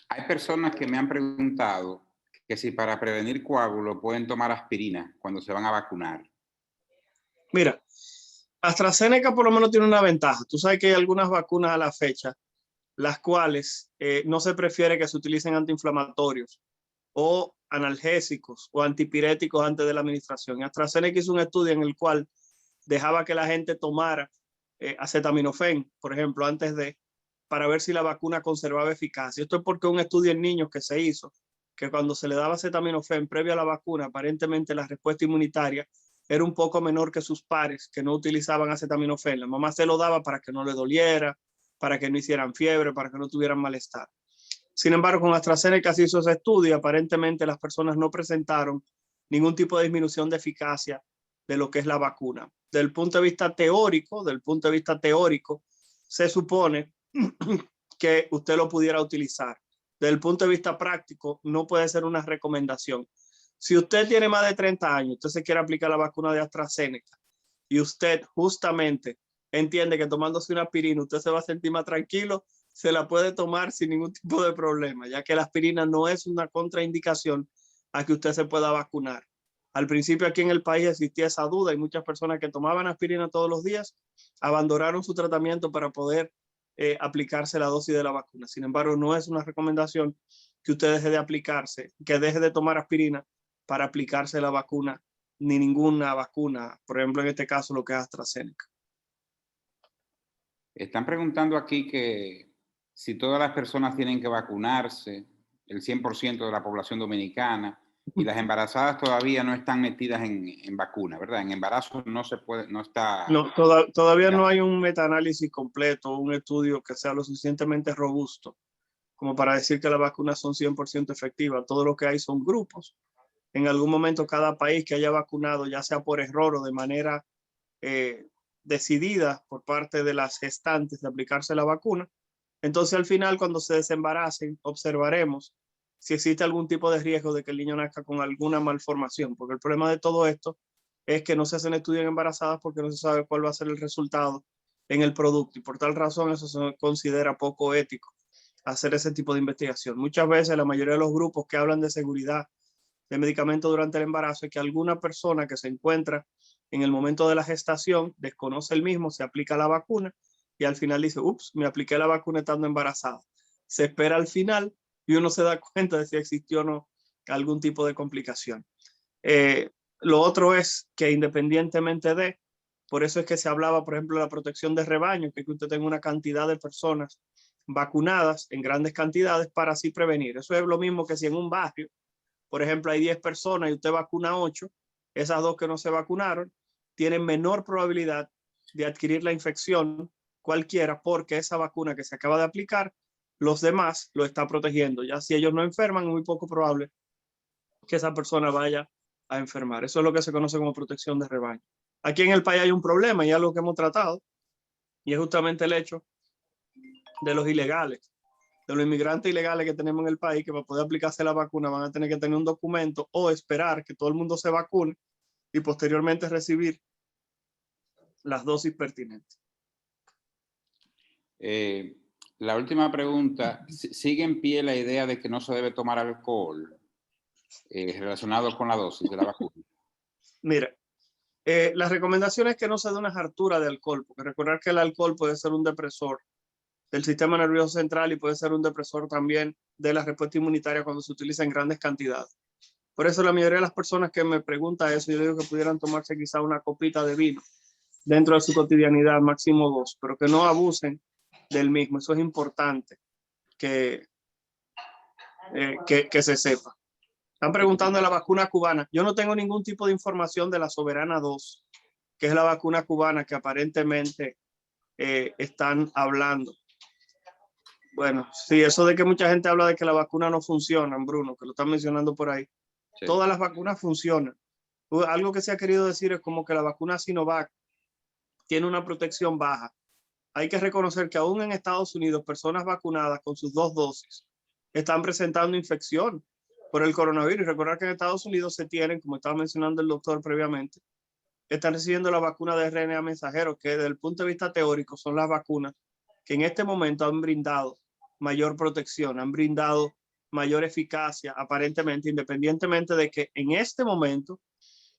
Hay personas que me han preguntado que si para prevenir coágulos pueden tomar aspirina cuando se van a vacunar. Mira, AstraZeneca por lo menos tiene una ventaja. Tú sabes que hay algunas vacunas a la fecha, las cuales no se prefiere que se utilicen antiinflamatorios o analgésicos o antipiréticos antes de la administración. AstraZeneca hizo un estudio en el cual dejaba que la gente tomara acetaminofén, por ejemplo, antes de, para ver si la vacuna conservaba eficacia. Esto es porque un estudio en niños que se hizo, que cuando se le daba acetaminofén previo a la vacuna, aparentemente la respuesta inmunitaria era un poco menor que sus pares que no utilizaban acetaminofén. La mamá se lo daba para que no le doliera, para que no hicieran fiebre, para que no tuvieran malestar. Sin embargo, con AstraZeneca se hizo ese estudio y aparentemente las personas no presentaron ningún tipo de disminución de eficacia de lo que es la vacuna. Del punto de vista teórico, se supone que usted lo pudiera utilizar. Desde el punto de vista práctico, no puede ser una recomendación. Si usted tiene más de 30 años, usted se quiere aplicar la vacuna de AstraZeneca y usted justamente entiende que tomándose una aspirina usted se va a sentir más tranquilo, se la puede tomar sin ningún tipo de problema, ya que la aspirina no es una contraindicación a que usted se pueda vacunar. Al principio aquí en el país existía esa duda y muchas personas que tomaban aspirina todos los días abandonaron su tratamiento para poder aplicarse la dosis de la vacuna. Sin embargo, no es una recomendación que usted deje de aplicarse, que deje de tomar aspirina para aplicarse la vacuna, ni ninguna vacuna, por ejemplo, en este caso lo que es AstraZeneca. Están preguntando aquí que si todas las personas tienen que vacunarse, el 100% de la población dominicana, y las embarazadas todavía no están metidas en vacuna, ¿verdad? En embarazo no se puede, no está... No, todavía no hay un metaanálisis completo, un estudio que sea lo suficientemente robusto como para decir que las vacunas son 100% efectivas. Todo lo que hay son grupos. En algún momento cada país que haya vacunado, ya sea por error o de manera decidida por parte de las gestantes de aplicarse la vacuna, entonces al final cuando se desembaracen observaremos si existe algún tipo de riesgo de que el niño nazca con alguna malformación, porque el problema de todo esto es que no se hacen estudios en embarazadas porque no se sabe cuál va a ser el resultado en el producto y por tal razón eso se considera poco ético hacer ese tipo de investigación. Muchas veces la mayoría de los grupos que hablan de seguridad de medicamentos durante el embarazo es que alguna persona que se encuentra en el momento de la gestación desconoce el mismo, se aplica la vacuna y al final dice, ups, me apliqué la vacuna estando embarazada. Se espera al final y uno se da cuenta de si existió o no algún tipo de complicación. Lo otro es que independientemente de, Por eso es que se hablaba, por ejemplo, de la protección de rebaño, que usted tenga una cantidad de personas vacunadas en grandes cantidades para así prevenir. Eso es lo mismo que si en un barrio, por ejemplo, hay 10 personas y usted vacuna 8, esas 2 que no se vacunaron tienen menor probabilidad de adquirir la infección cualquiera, porque esa vacuna que se acaba de aplicar, los demás lo está protegiendo. Ya si ellos no enferman, es muy poco probable que esa persona vaya a enfermar. Eso es lo que se conoce como protección de rebaño. Aquí en el país hay un problema y algo que hemos tratado, y es justamente el hecho de los ilegales, de los inmigrantes ilegales que tenemos en el país, que para poder aplicarse la vacuna van a tener que tener un documento o esperar que todo el mundo se vacune y posteriormente recibir las dosis pertinentes. La última pregunta, ¿sigue en pie la idea de que no se debe tomar alcohol relacionado con la dosis de la vacuna? Mira, la recomendación es que no se dé una hartura de alcohol, porque recordar que el alcohol puede ser un depresor del sistema nervioso central y puede ser un depresor también de la respuesta inmunitaria cuando se utiliza en grandes cantidades. Por eso la mayoría de las personas que me preguntan eso, yo digo que pudieran tomarse quizá una copita de vino dentro de su cotidianidad, máximo 2, pero que no abusen del mismo. Eso es importante que se sepa. Están preguntando de la vacuna cubana. Yo no tengo ningún tipo de información de la Soberana 2, que es la vacuna cubana que aparentemente están hablando. Bueno, sí, eso de que mucha gente habla de que la vacuna no funciona, Bruno, que lo están mencionando por ahí. Sí. Todas las vacunas funcionan. Algo que se ha querido decir es como que la vacuna Sinovac tiene una protección baja. Hay que reconocer que aún en Estados Unidos, personas vacunadas con sus 2 dosis están presentando infección por el coronavirus. Y recordar que en Estados Unidos se tienen, como estaba mencionando el doctor previamente, están recibiendo la vacuna de RNA mensajero, que desde el punto de vista teórico son las vacunas que en este momento han brindado mayor protección, han brindado mayor eficacia, aparentemente, independientemente de que en este momento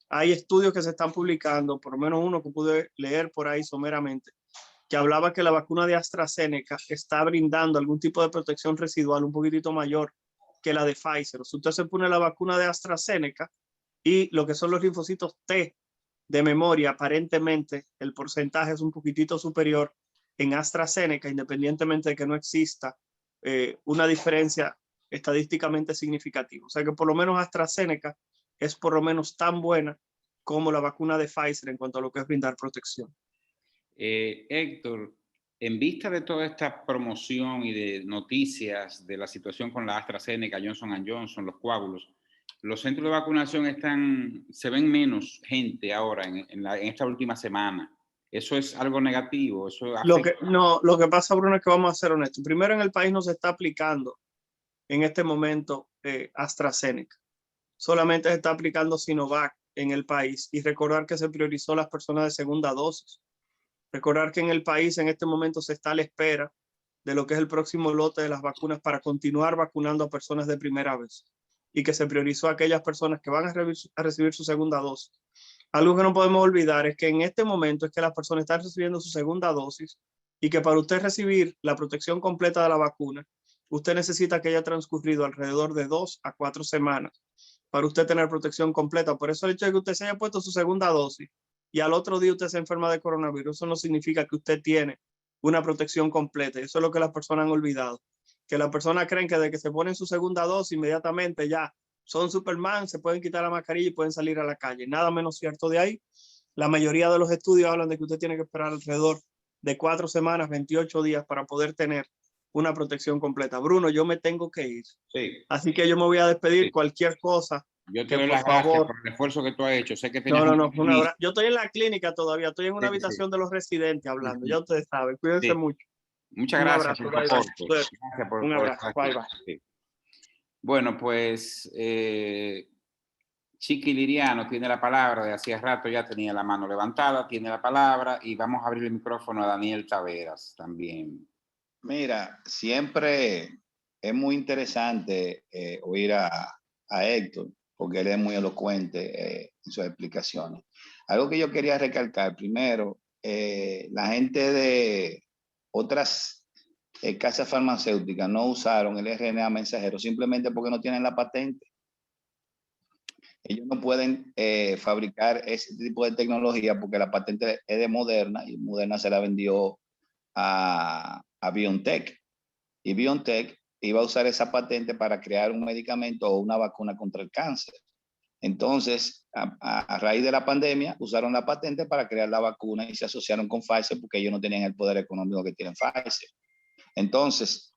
hay estudios que se están publicando, por lo menos uno que pude leer por ahí someramente, que hablaba que la vacuna de AstraZeneca está brindando algún tipo de protección residual un poquitito mayor que la de Pfizer. Si usted se pone la vacuna de AstraZeneca y lo que son los linfocitos T de memoria, aparentemente el porcentaje es un poquitito superior en AstraZeneca, independientemente de que no exista una diferencia estadísticamente significativa. O sea que por lo menos AstraZeneca es por lo menos tan buena como la vacuna de Pfizer en cuanto a lo que es brindar protección. Héctor, en vista de toda esta promoción y de noticias de la situación con la AstraZeneca, Johnson & Johnson, los coágulos, los centros de vacunación se ven menos gente ahora en esta última semana. ¿Eso es algo negativo? ¿Eso lo que pasa, Bruno, es que vamos a ser honestos. Primero, en el país no se está aplicando en este momento AstraZeneca. Solamente se está aplicando Sinovac en el país, y recordar que se priorizó las personas de segunda dosis. Recordar que en el país en este momento se está a la espera de lo que es el próximo lote de las vacunas para continuar vacunando a personas de primera vez, y que se priorizó a aquellas personas que van a recibir su segunda dosis. Algo que no podemos olvidar es que en este momento es que las personas están recibiendo su segunda dosis, y que para usted recibir la protección completa de la vacuna, usted necesita que haya transcurrido alrededor de 2 a 4 semanas para usted tener protección completa. Por eso el hecho de que usted se haya puesto su segunda dosis y al otro día usted se enferma de coronavirus, eso no significa que usted tiene una protección completa. Eso es lo que las personas han olvidado. Que las personas creen que de que se ponen su segunda dosis inmediatamente ya son Superman, se pueden quitar la mascarilla y pueden salir a la calle. Nada menos cierto de ahí. La mayoría de los estudios hablan de que usted tiene que esperar alrededor de 4 semanas, 28 días para poder tener una protección completa. Bruno, yo me tengo que ir. Sí. Así que yo me voy a despedir. Sí. Cualquier cosa. Yo te doy las gracias por el esfuerzo que tú has hecho. Sé que no, yo estoy en la clínica todavía, estoy en una habitación de los residentes hablando. Ya ustedes saben, cuídense mucho. Muchas gracias por tu aporte. Gracias por un abrazo. Bye, bye. Sí. Bueno, pues Chiqui Liriano tiene la palabra, de hacía rato ya tenía la mano levantada, tiene la palabra, y vamos a abrir el micrófono a Daniel Taveras también. Mira, siempre es muy interesante oír a Héctor, porque él es muy elocuente en sus explicaciones. Algo que yo quería recalcar primero, la gente de otras casas farmacéuticas no usaron el RNA mensajero simplemente porque no tienen la patente. ellos no pueden fabricar ese tipo de tecnología porque la patente es de Moderna y Moderna se la vendió a BioNTech. Y BioNTech iba a usar esa patente para crear un medicamento o una vacuna contra el cáncer. Entonces, a raíz de la pandemia, usaron la patente para crear la vacuna y se asociaron con Pfizer porque ellos no tenían el poder económico que tienen Pfizer. Entonces,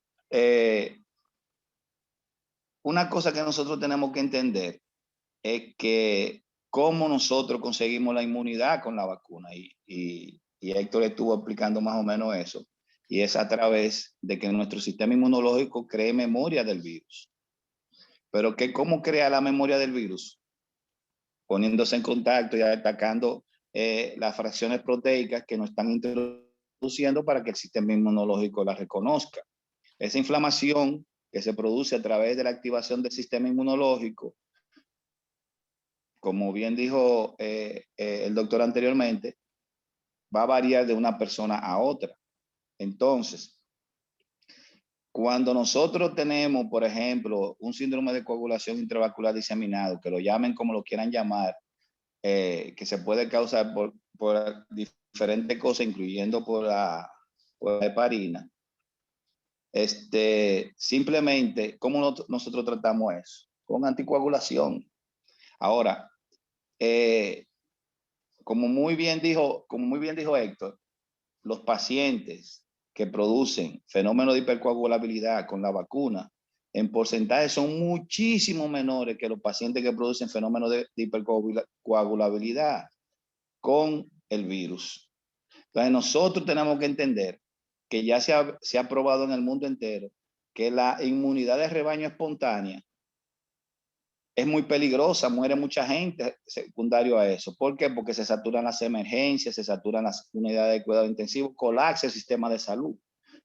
una cosa que nosotros tenemos que entender es que cómo nosotros conseguimos la inmunidad con la vacuna. Y Héctor estuvo explicando más o menos eso. Y es a través de que nuestro sistema inmunológico cree memoria del virus. Pero ¿cómo crea la memoria del virus? Poniéndose en contacto y atacando las fracciones proteicas que nos están introduciendo para que el sistema inmunológico la reconozca. Esa inflamación que se produce a través de la activación del sistema inmunológico, como bien dijo el doctor anteriormente, va a variar de una persona a otra. Entonces, cuando nosotros tenemos, por ejemplo, un síndrome de coagulación intravascular diseminado, que lo llamen como lo quieran llamar, que se puede causar por diferentes cosas, incluyendo por la heparina, simplemente, ¿cómo nosotros tratamos eso? Con anticoagulación. Ahora, como muy bien dijo Héctor, los pacientes que producen fenómenos de hipercoagulabilidad con la vacuna, en porcentaje son muchísimo menores que los pacientes que producen fenómenos de hipercoagulabilidad con el virus. Entonces nosotros tenemos que entender que ya se ha probado en el mundo entero que la inmunidad de rebaño espontánea es muy peligrosa, muere mucha gente secundario a eso. ¿Por qué? Porque se saturan las emergencias, se saturan las unidades de cuidado intensivo, colapsa el sistema de salud,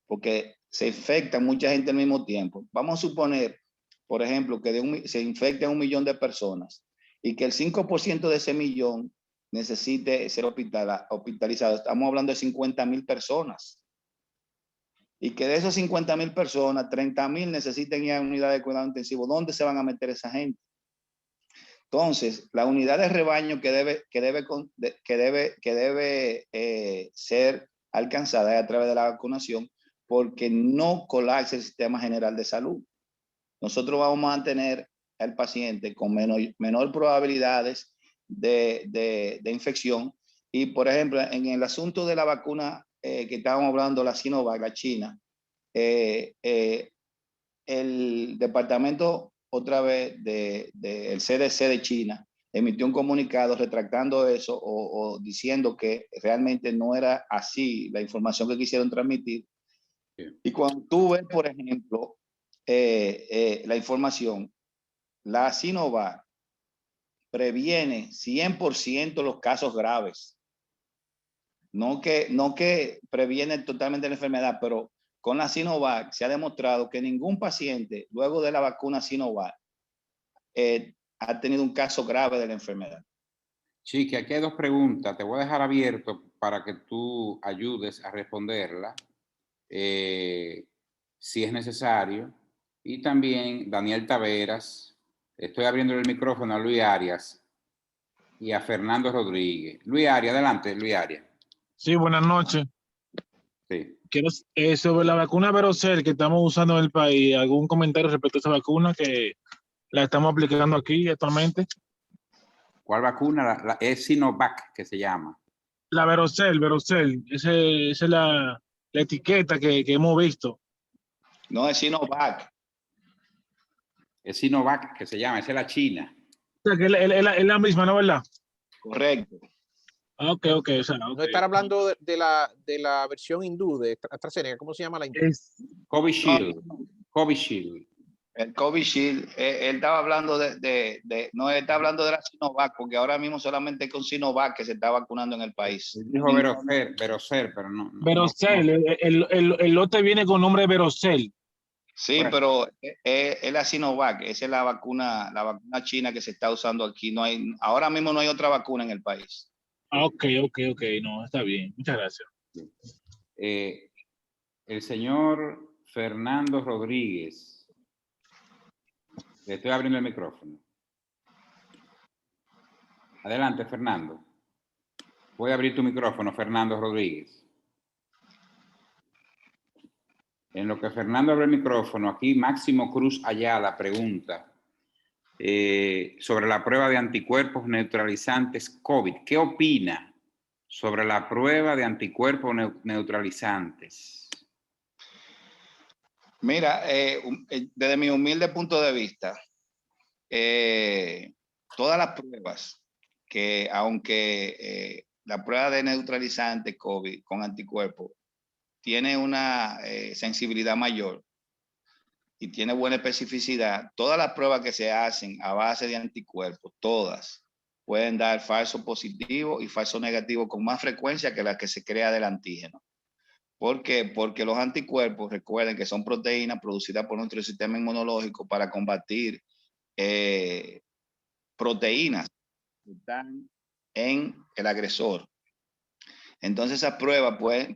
porque se infecta mucha gente al mismo tiempo. Vamos a suponer, por ejemplo, que se infecten 1 millón de personas y que el 5% de ese millón necesite ser hospitalizado. Estamos hablando de 50,000 personas. Y que de esos 50,000 personas, 30,000 necesiten ir a unidad de cuidado intensivo. ¿Dónde se van a meter esa gente? Entonces, la unidad de rebaño que debe ser alcanzada es a través de la vacunación, porque no colapsa el sistema general de salud. Nosotros vamos a tener al paciente con menor probabilidades de infección. Y, por ejemplo, en el asunto de la vacuna que estábamos hablando, la Sinovac, la China, el departamento otra vez del CDC de China emitió un comunicado retractando eso o diciendo que realmente no era así la información que quisieron transmitir. Y cuando tú ves, por ejemplo, la información, la Sinovac previene 100% los casos graves. No que previene totalmente la enfermedad, pero con la Sinovac se ha demostrado que ningún paciente luego de la vacuna Sinovac ha tenido un caso grave de la enfermedad. Chiqui, aquí hay 2 preguntas. Te voy a dejar abierto para que tú ayudes a responderla, si es necesario. Y también Daniel Taveras. Estoy abriendo el micrófono a Luis Arias y a Fernando Rodríguez. Luis Arias, adelante, Luis Arias. Sí, buenas noches. Sí. Quiero, sobre la vacuna Verocell que estamos usando en el país, ¿algún comentario respecto a esa vacuna que la estamos aplicando aquí actualmente? ¿Cuál vacuna? Es Sinovac, que se llama. La Verocell, esa es la etiqueta que hemos visto. No, es Sinovac. Es Sinovac, que se llama, esa es la China. O sea, que es la misma, ¿no, verdad? Correcto. Ok. O sea, No estar hablando de la versión hindú de AstraZeneca. ¿Cómo se llama la hindú? Covishield. Covishield. El Covishield, él estaba hablando no, él está hablando de la Sinovac, porque ahora mismo solamente con Sinovac que se está vacunando en el país. Dijo Verocell, pero no. Verocell, el lote viene con nombre Verocell. Sí, bueno, pero es la Sinovac, esa es la vacuna china que se está usando aquí. Ahora mismo no hay otra vacuna en el país. Ok, no, está bien. Muchas gracias. El señor Fernando Rodríguez. Le estoy abriendo el micrófono. Adelante, Fernando. Voy a abrir tu micrófono, Fernando Rodríguez. En lo que Fernando abre el micrófono, aquí Máximo Cruz Ayala pregunta sobre la prueba de anticuerpos neutralizantes COVID. ¿Qué opina sobre la prueba de anticuerpos neutralizantes? Mira, desde mi humilde punto de vista, todas las pruebas que, aunque la prueba de neutralizante COVID con anticuerpos tiene una sensibilidad mayor y tiene buena especificidad, todas las pruebas que se hacen a base de anticuerpos, todas pueden dar falso positivo y falso negativo con más frecuencia que la que se crea del antígeno. ¿Por qué? Porque los anticuerpos, recuerden que son proteínas producidas por nuestro sistema inmunológico para combatir proteínas que están en el agresor. Entonces esas pruebas pueden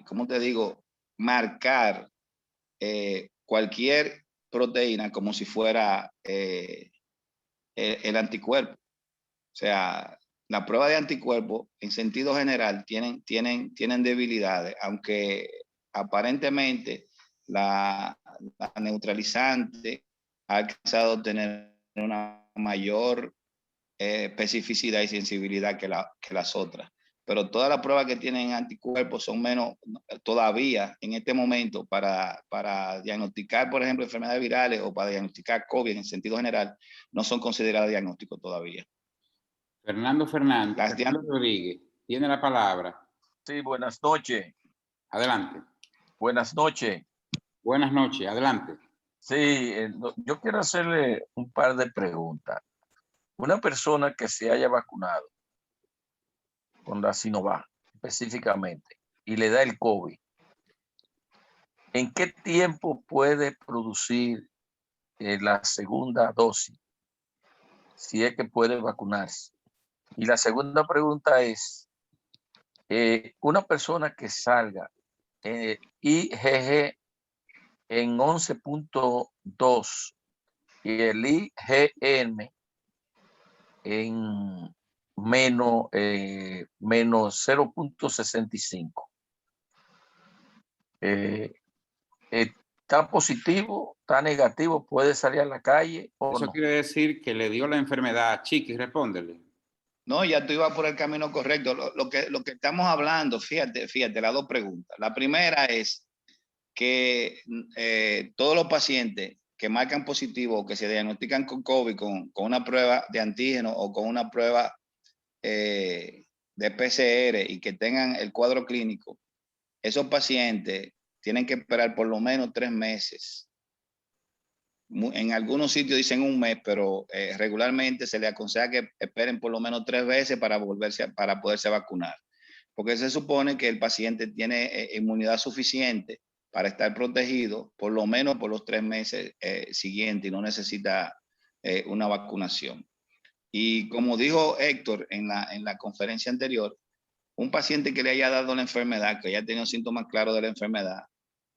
¿cómo te digo? Marcar cualquier proteína como si fuera el anticuerpo. O sea, la prueba de anticuerpo en sentido general tienen debilidades, aunque aparentemente la neutralizante ha alcanzado a tener una mayor especificidad y sensibilidad que las otras. Pero todas las pruebas que tienen anticuerpos son menos todavía en este momento para diagnosticar, por ejemplo, enfermedades virales o para diagnosticar COVID en sentido general, no son consideradas diagnósticos todavía. Fernando Rodríguez, tiene la palabra. Sí, buenas noches. Adelante. Buenas noches. Buenas noches, adelante. Sí, yo quiero hacerle un par de preguntas. Una persona que se haya vacunado con la Sinovac específicamente y le da el COVID, ¿en qué tiempo puede producir la segunda dosis? Si es que puede vacunarse. Y la segunda pregunta es, una persona que salga IgG en 11.2 y el IgM en menos 0.65. ¿Está positivo? ¿Está negativo? ¿Puede salir a la calle o Eso no? quiere decir que le dio la enfermedad. Chiquis, respóndele. No, ya tú ibas por el camino correcto. Lo que estamos hablando, fíjate, las dos preguntas. La primera es que todos los pacientes que marcan positivo o que se diagnostican con COVID con una prueba de antígeno o con una prueba de PCR y que tengan el cuadro clínico, esos pacientes tienen que esperar por lo menos 3 meses. En algunos sitios dicen 1 mes, pero regularmente se les aconseja que esperen por lo menos 3 veces para poderse vacunar. Porque se supone que el paciente tiene inmunidad suficiente para estar protegido por lo menos por los 3 meses siguientes y no necesita una vacunación. Y como dijo Héctor en la conferencia anterior, un paciente que le haya dado la enfermedad, que haya tenido síntomas claros de la enfermedad,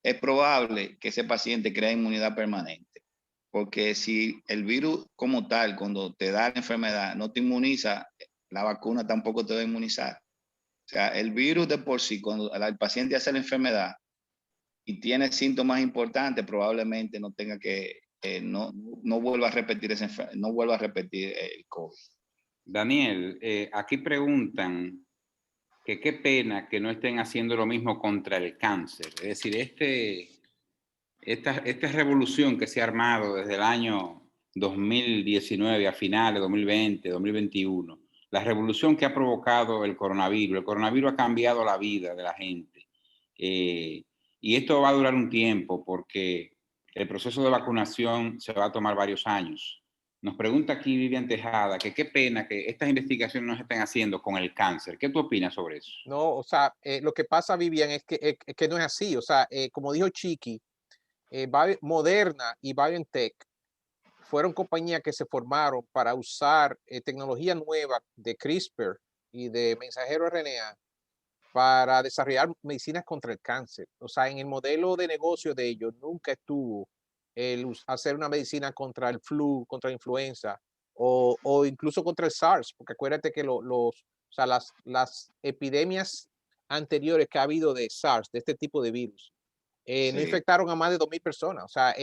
es probable que ese paciente cree inmunidad permanente. Porque si el virus como tal, cuando te da la enfermedad, no te inmuniza, la vacuna tampoco te va a inmunizar. O sea, el virus de por sí, cuando el paciente hace la enfermedad y tiene síntomas importantes, probablemente no tenga que, no vuelva a repetir no vuelva a repetir el COVID. Daniel, aquí preguntan que qué pena que no estén haciendo lo mismo contra el cáncer. Es decir, esta revolución que se ha armado desde el año 2019 a finales, 2020, 2021, la revolución que ha provocado el coronavirus ha cambiado la vida de la gente. Y esto va a durar un tiempo porque el proceso de vacunación se va a tomar varios años. Nos pregunta aquí Vivian Tejada que qué pena que estas investigaciones no se estén haciendo con el cáncer. ¿Qué tú opinas sobre eso? No, o sea, lo que pasa, Vivian, es que no es así. O sea, como dijo Chiqui, Moderna y BioNTech fueron compañías que se formaron para usar tecnología nueva de CRISPR y de mensajero RNA para desarrollar medicinas contra el cáncer. O sea, en el modelo de negocio de ellos nunca estuvo hacer una medicina contra el flu, contra la influenza, o incluso contra el SARS, porque acuérdate que o sea, las epidemias anteriores que ha habido de SARS, de este tipo de virus, no Sí, infectaron a más de 2.000 personas. O sea,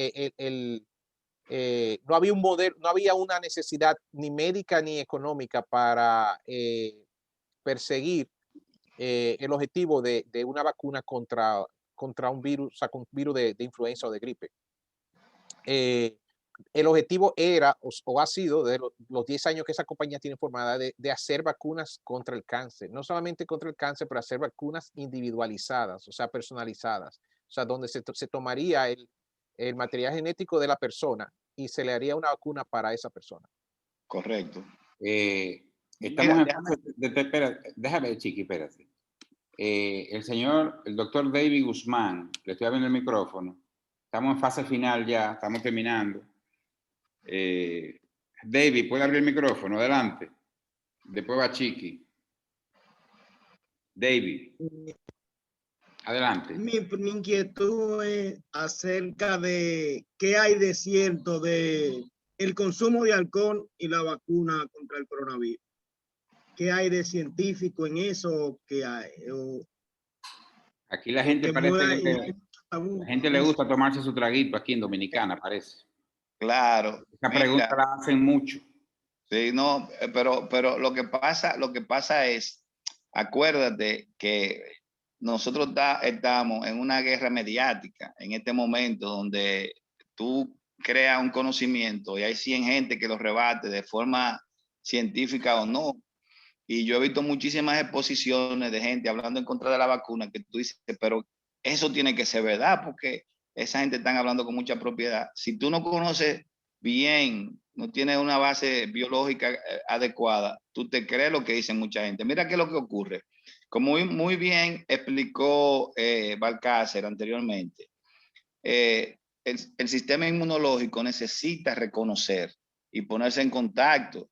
no había un modelo, no había una necesidad ni médica ni económica para perseguir el objetivo de una vacuna contra un virus, o sea, con un virus de influenza o de gripe. El objetivo era o ha sido de los 10 años que esa compañía tiene formada de hacer vacunas contra el cáncer, no solamente contra el cáncer, pero hacer vacunas individualizadas, o sea, personalizadas, o sea, donde se tomaría el material genético de la persona y se le haría una vacuna para esa persona. correcto. Estamos Mira, déjame, Chiqui, espérate. El doctor David Guzmán, le estoy abriendo el micrófono. Estamos en fase final ya, estamos terminando. David, ¿puede abrir el micrófono? Adelante. Después va Chiqui. David, adelante. Mi inquietud es acerca de qué hay de cierto de el consumo de alcohol y la vacuna contra el coronavirus. ¿Qué hay de científico en eso? ¿Qué hay? Aquí la gente parece que la gente le gusta tomarse su traguito aquí en Dominicana, parece. claro. Esa Mira, pregunta la hacen mucho. sí, no, pero lo que pasa es, acuérdate que nosotros estamos en una guerra mediática en este momento donde tú creas un conocimiento y hay 100 gente que lo rebate de forma científica o no. Y yo he visto muchísimas exposiciones de gente hablando en contra de la vacuna que tú dices, pero eso tiene que ser verdad porque esa gente está hablando con mucha propiedad. Si tú no conoces bien, no tienes una base biológica adecuada, tú te crees lo que dicen mucha gente. Mira qué es lo que ocurre. Como muy bien explicó Balcácer anteriormente, el sistema inmunológico necesita reconocer y ponerse en contacto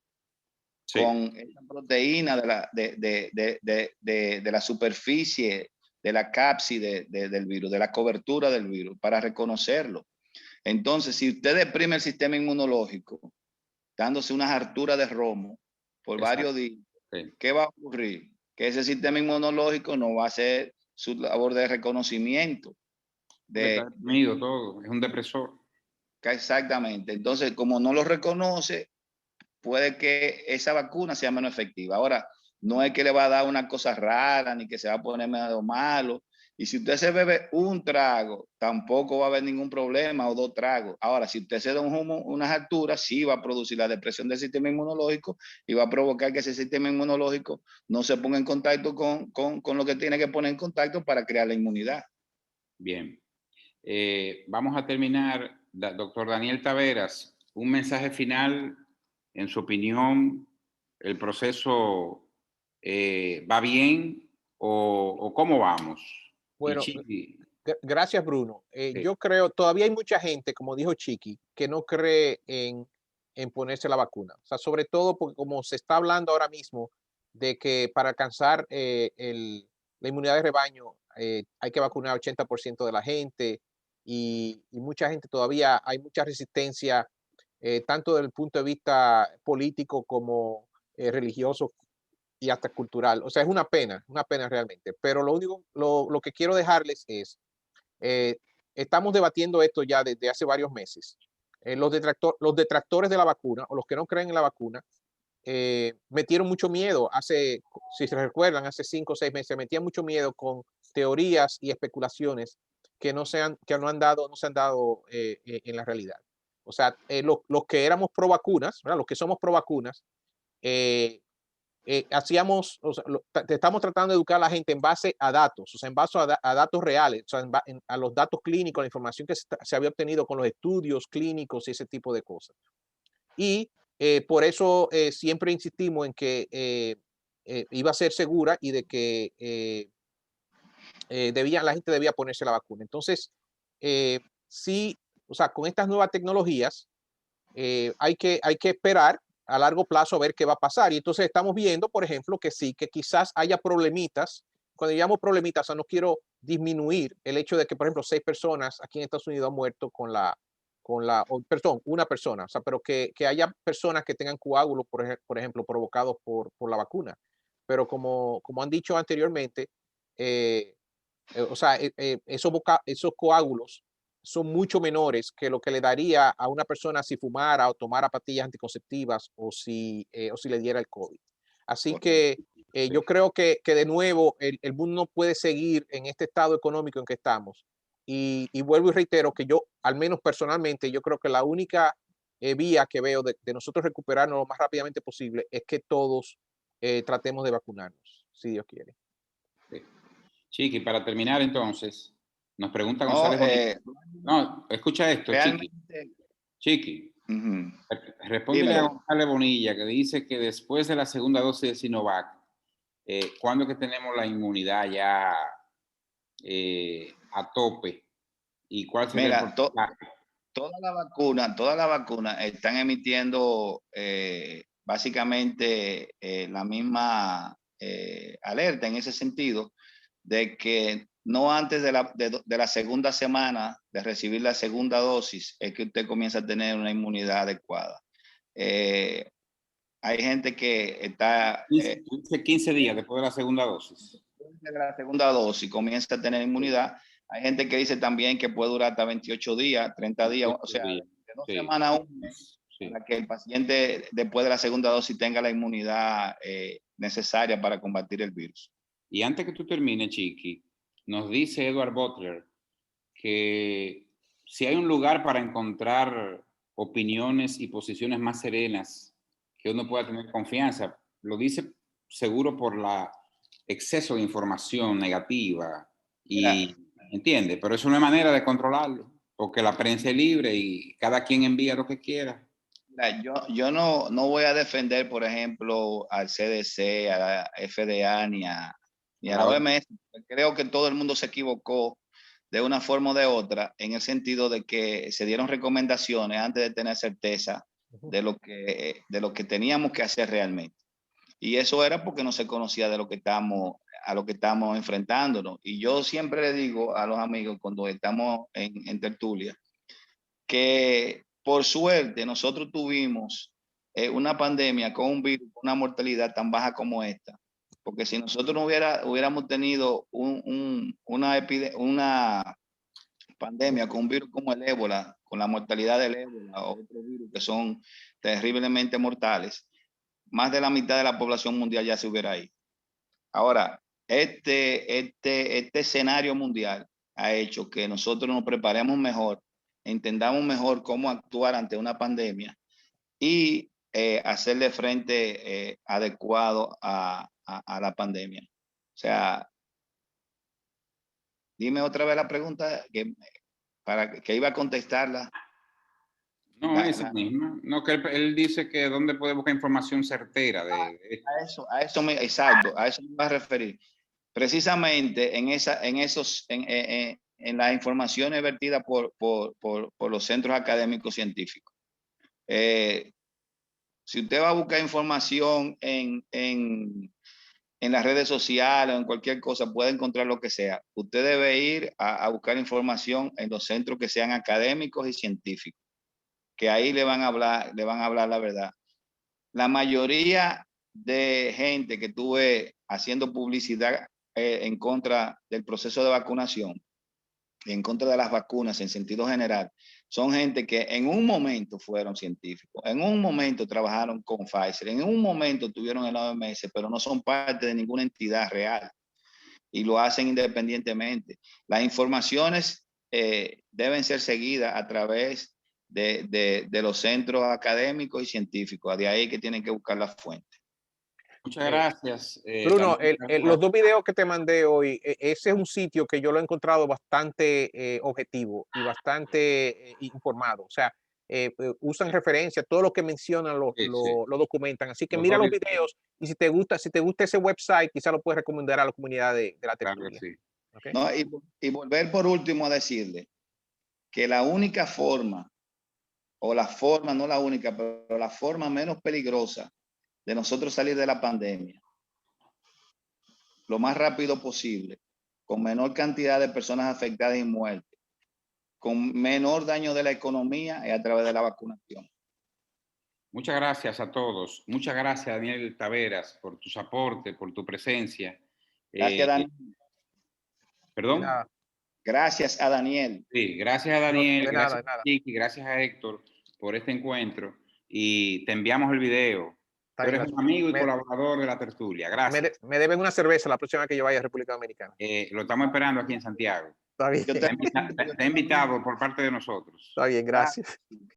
Sí. con esa proteína de la superficie de la cápside del virus, de la cobertura del virus, para reconocerlo. Entonces, si usted deprime el sistema inmunológico, dándose unas harturas de romo por varios días, Sí. ¿qué va a ocurrir? Que ese sistema inmunológico no va a hacer su labor de reconocimiento. Está deprimido todo, es un depresor. Exactamente. Entonces, como no lo reconoce, puede que esa vacuna sea menos efectiva. Ahora, no es que le va a dar una cosa rara ni que se va a poner medio malo. Y si usted se bebe un trago, tampoco va a haber ningún problema o 2 tragos. Ahora, si usted se da un humo, unas alturas, sí va a producir la depresión del sistema inmunológico y va a provocar que ese sistema inmunológico no se ponga en contacto con lo que tiene que poner en contacto para crear la inmunidad. Bien. Vamos a terminar. Doctor Daniel Taveras, un mensaje final. En su opinión, ¿el proceso va bien o cómo vamos? Bueno, Chiqui, gracias, Bruno. sí. Yo creo, todavía hay mucha gente, como dijo Chiqui, que no cree en ponerse la vacuna. O sea, sobre todo porque como se está hablando ahora mismo de que para alcanzar la inmunidad de rebaño hay que vacunar al 80% de la gente y mucha gente todavía, hay mucha resistencia, tanto desde el punto de vista político como religioso y hasta cultural. O sea, es una pena realmente. Pero lo que quiero dejarles es, estamos debatiendo esto ya desde hace varios meses. Los detractores de la vacuna o los que no creen en la vacuna metieron mucho miedo si se recuerdan, hace 5 o 6 meses metían mucho miedo con teorías y especulaciones que no se han dado en la realidad. O sea, los que éramos pro vacunas, ¿verdad? Los que somos pro vacunas, hacíamos, o sea, estamos tratando de educar a la gente en base a datos, o sea, en base a datos reales, o sea, a los datos clínicos, la información que se había obtenido con los estudios clínicos y ese tipo de cosas. Y por eso siempre insistimos en que iba a ser segura y de que la gente debía ponerse la vacuna. Entonces, sí, o sea, con estas nuevas tecnologías hay que esperar a largo plazo a ver qué va a pasar. Y entonces estamos viendo, por ejemplo, que sí, que quizás haya problemitas. Cuando llamo problemitas, o sea, no quiero disminuir el hecho de que, por ejemplo, 6 personas aquí en Estados Unidos han muerto con la perdón, una persona, o sea, pero que haya personas que tengan coágulos, por ejemplo, provocados por la vacuna. Pero como han dicho anteriormente, o sea, esos coágulos son mucho menores que lo que le daría a una persona si fumara o tomara pastillas anticonceptivas o si le diera el COVID. Así que yo creo que de nuevo el mundo no puede seguir en este estado económico en que estamos. Y vuelvo y reitero que yo, al menos personalmente, yo creo que la única vía que veo de nosotros recuperarnos lo más rápidamente posible es que todos tratemos de vacunarnos, si Dios quiere. Chiqui, para terminar entonces, nos pregunta No, González Bonilla. No, escucha esto, Chiqui. realmente, Chiqui, ujú. respóndele a Dímelo. González Bonilla, que dice que después de la segunda dosis de Sinovac, ¿cuándo es que tenemos la inmunidad ya a tope? ¿Y cuál sería el Mira, porcentaje? toda la vacuna están emitiendo básicamente la misma alerta en ese sentido, de que no antes de la segunda semana de recibir la segunda dosis es que usted comienza a tener una inmunidad adecuada. Hay gente que está 15 días después de la segunda dosis. de la segunda dosis, comienza a tener inmunidad. Hay gente que dice también que puede durar hasta 28 días, 30 días, o sea, de 2 Sí. semanas a un mes, Sí. para que el paciente después de la segunda dosis tenga la inmunidad necesaria para combatir el virus. Y antes que tú termines, Chiqui, nos dice Edward Butler que si hay un lugar para encontrar opiniones y posiciones más serenas, que uno pueda tener confianza, lo dice seguro por la exceso de información negativa y entiende, pero eso no es manera de controlarlo, porque la prensa es libre y cada quien envía lo que quiera. Mira, yo no voy a defender, por ejemplo, al CDC, a la FDA ni a la OMS. Creo que todo el mundo se equivocó de una forma o de otra, en el sentido de que se dieron recomendaciones antes de tener certeza de lo que teníamos que hacer realmente. Y eso era porque no se conocía de a lo que estamos enfrentándonos. Y yo siempre le digo a los amigos cuando estamos en tertulia, que por suerte nosotros tuvimos una pandemia con un virus, una mortalidad tan baja como esta. Porque si nosotros no hubiéramos tenido una pandemia con un virus como el ébola, con la mortalidad del ébola o otros virus que son terriblemente mortales, más de la mitad de la población mundial ya se hubiera ido. Ahora, este escenario mundial ha hecho que nosotros nos preparemos mejor, entendamos mejor cómo actuar ante una pandemia y hacerle frente adecuado a la pandemia. O sea, dime otra vez la pregunta para que iba a contestarla. No, esa misma. No, que él dice que dónde puede buscar información certera de exacto, a eso me iba a referir. Precisamente en las informaciones vertidas por los centros académicos científicos. Si usted va a buscar información en las redes sociales o en cualquier cosa, puede encontrar lo que sea. Usted debe ir a buscar información en los centros que sean académicos y científicos, que ahí le van a hablar la verdad. La mayoría de gente que tuve haciendo publicidad en contra del proceso de vacunación, en contra de las vacunas en sentido general, son gente que en un momento fueron científicos, en un momento trabajaron con Pfizer, en un momento tuvieron el OMS, pero no son parte de ninguna entidad real y lo hacen independientemente. Las informaciones deben ser seguidas a través de los centros académicos y científicos. De ahí que tienen que buscar la fuente. Muchas gracias. Bruno, los 2 videos que te mandé hoy, ese es un sitio que yo lo he encontrado bastante objetivo y bastante informado. O sea, usan referencia, todo lo que mencionan lo documentan. Así que mira los videos y si te gusta ese website, quizá lo puedes recomendar a la comunidad de la tertulia. Claro, sí. ¿Okay? No, y volver por último a decirle que la única forma, o la forma, no la única, pero la forma menos peligrosa de nosotros salir de la pandemia lo más rápido posible, con menor cantidad de personas afectadas y muertes, con menor daño de la economía es a través de la vacunación. Muchas gracias a todos. Muchas gracias, Daniel Taveras, por tus aportes, por tu presencia. Gracias, Daniel. ¿Perdón? Nada, Gracias a Daniel. Sí, gracias a Daniel, de gracias nada. a Chiqui, gracias a Héctor por este encuentro. Y te enviamos el video. Está Tú bien, eres un amigo y me- colaborador de la tertulia. Gracias. me deben una cerveza la próxima vez que yo vaya a República Dominicana. Lo estamos esperando aquí en Santiago. Está bien, Yo Te ha invitado por parte de nosotros. está bien, gracias.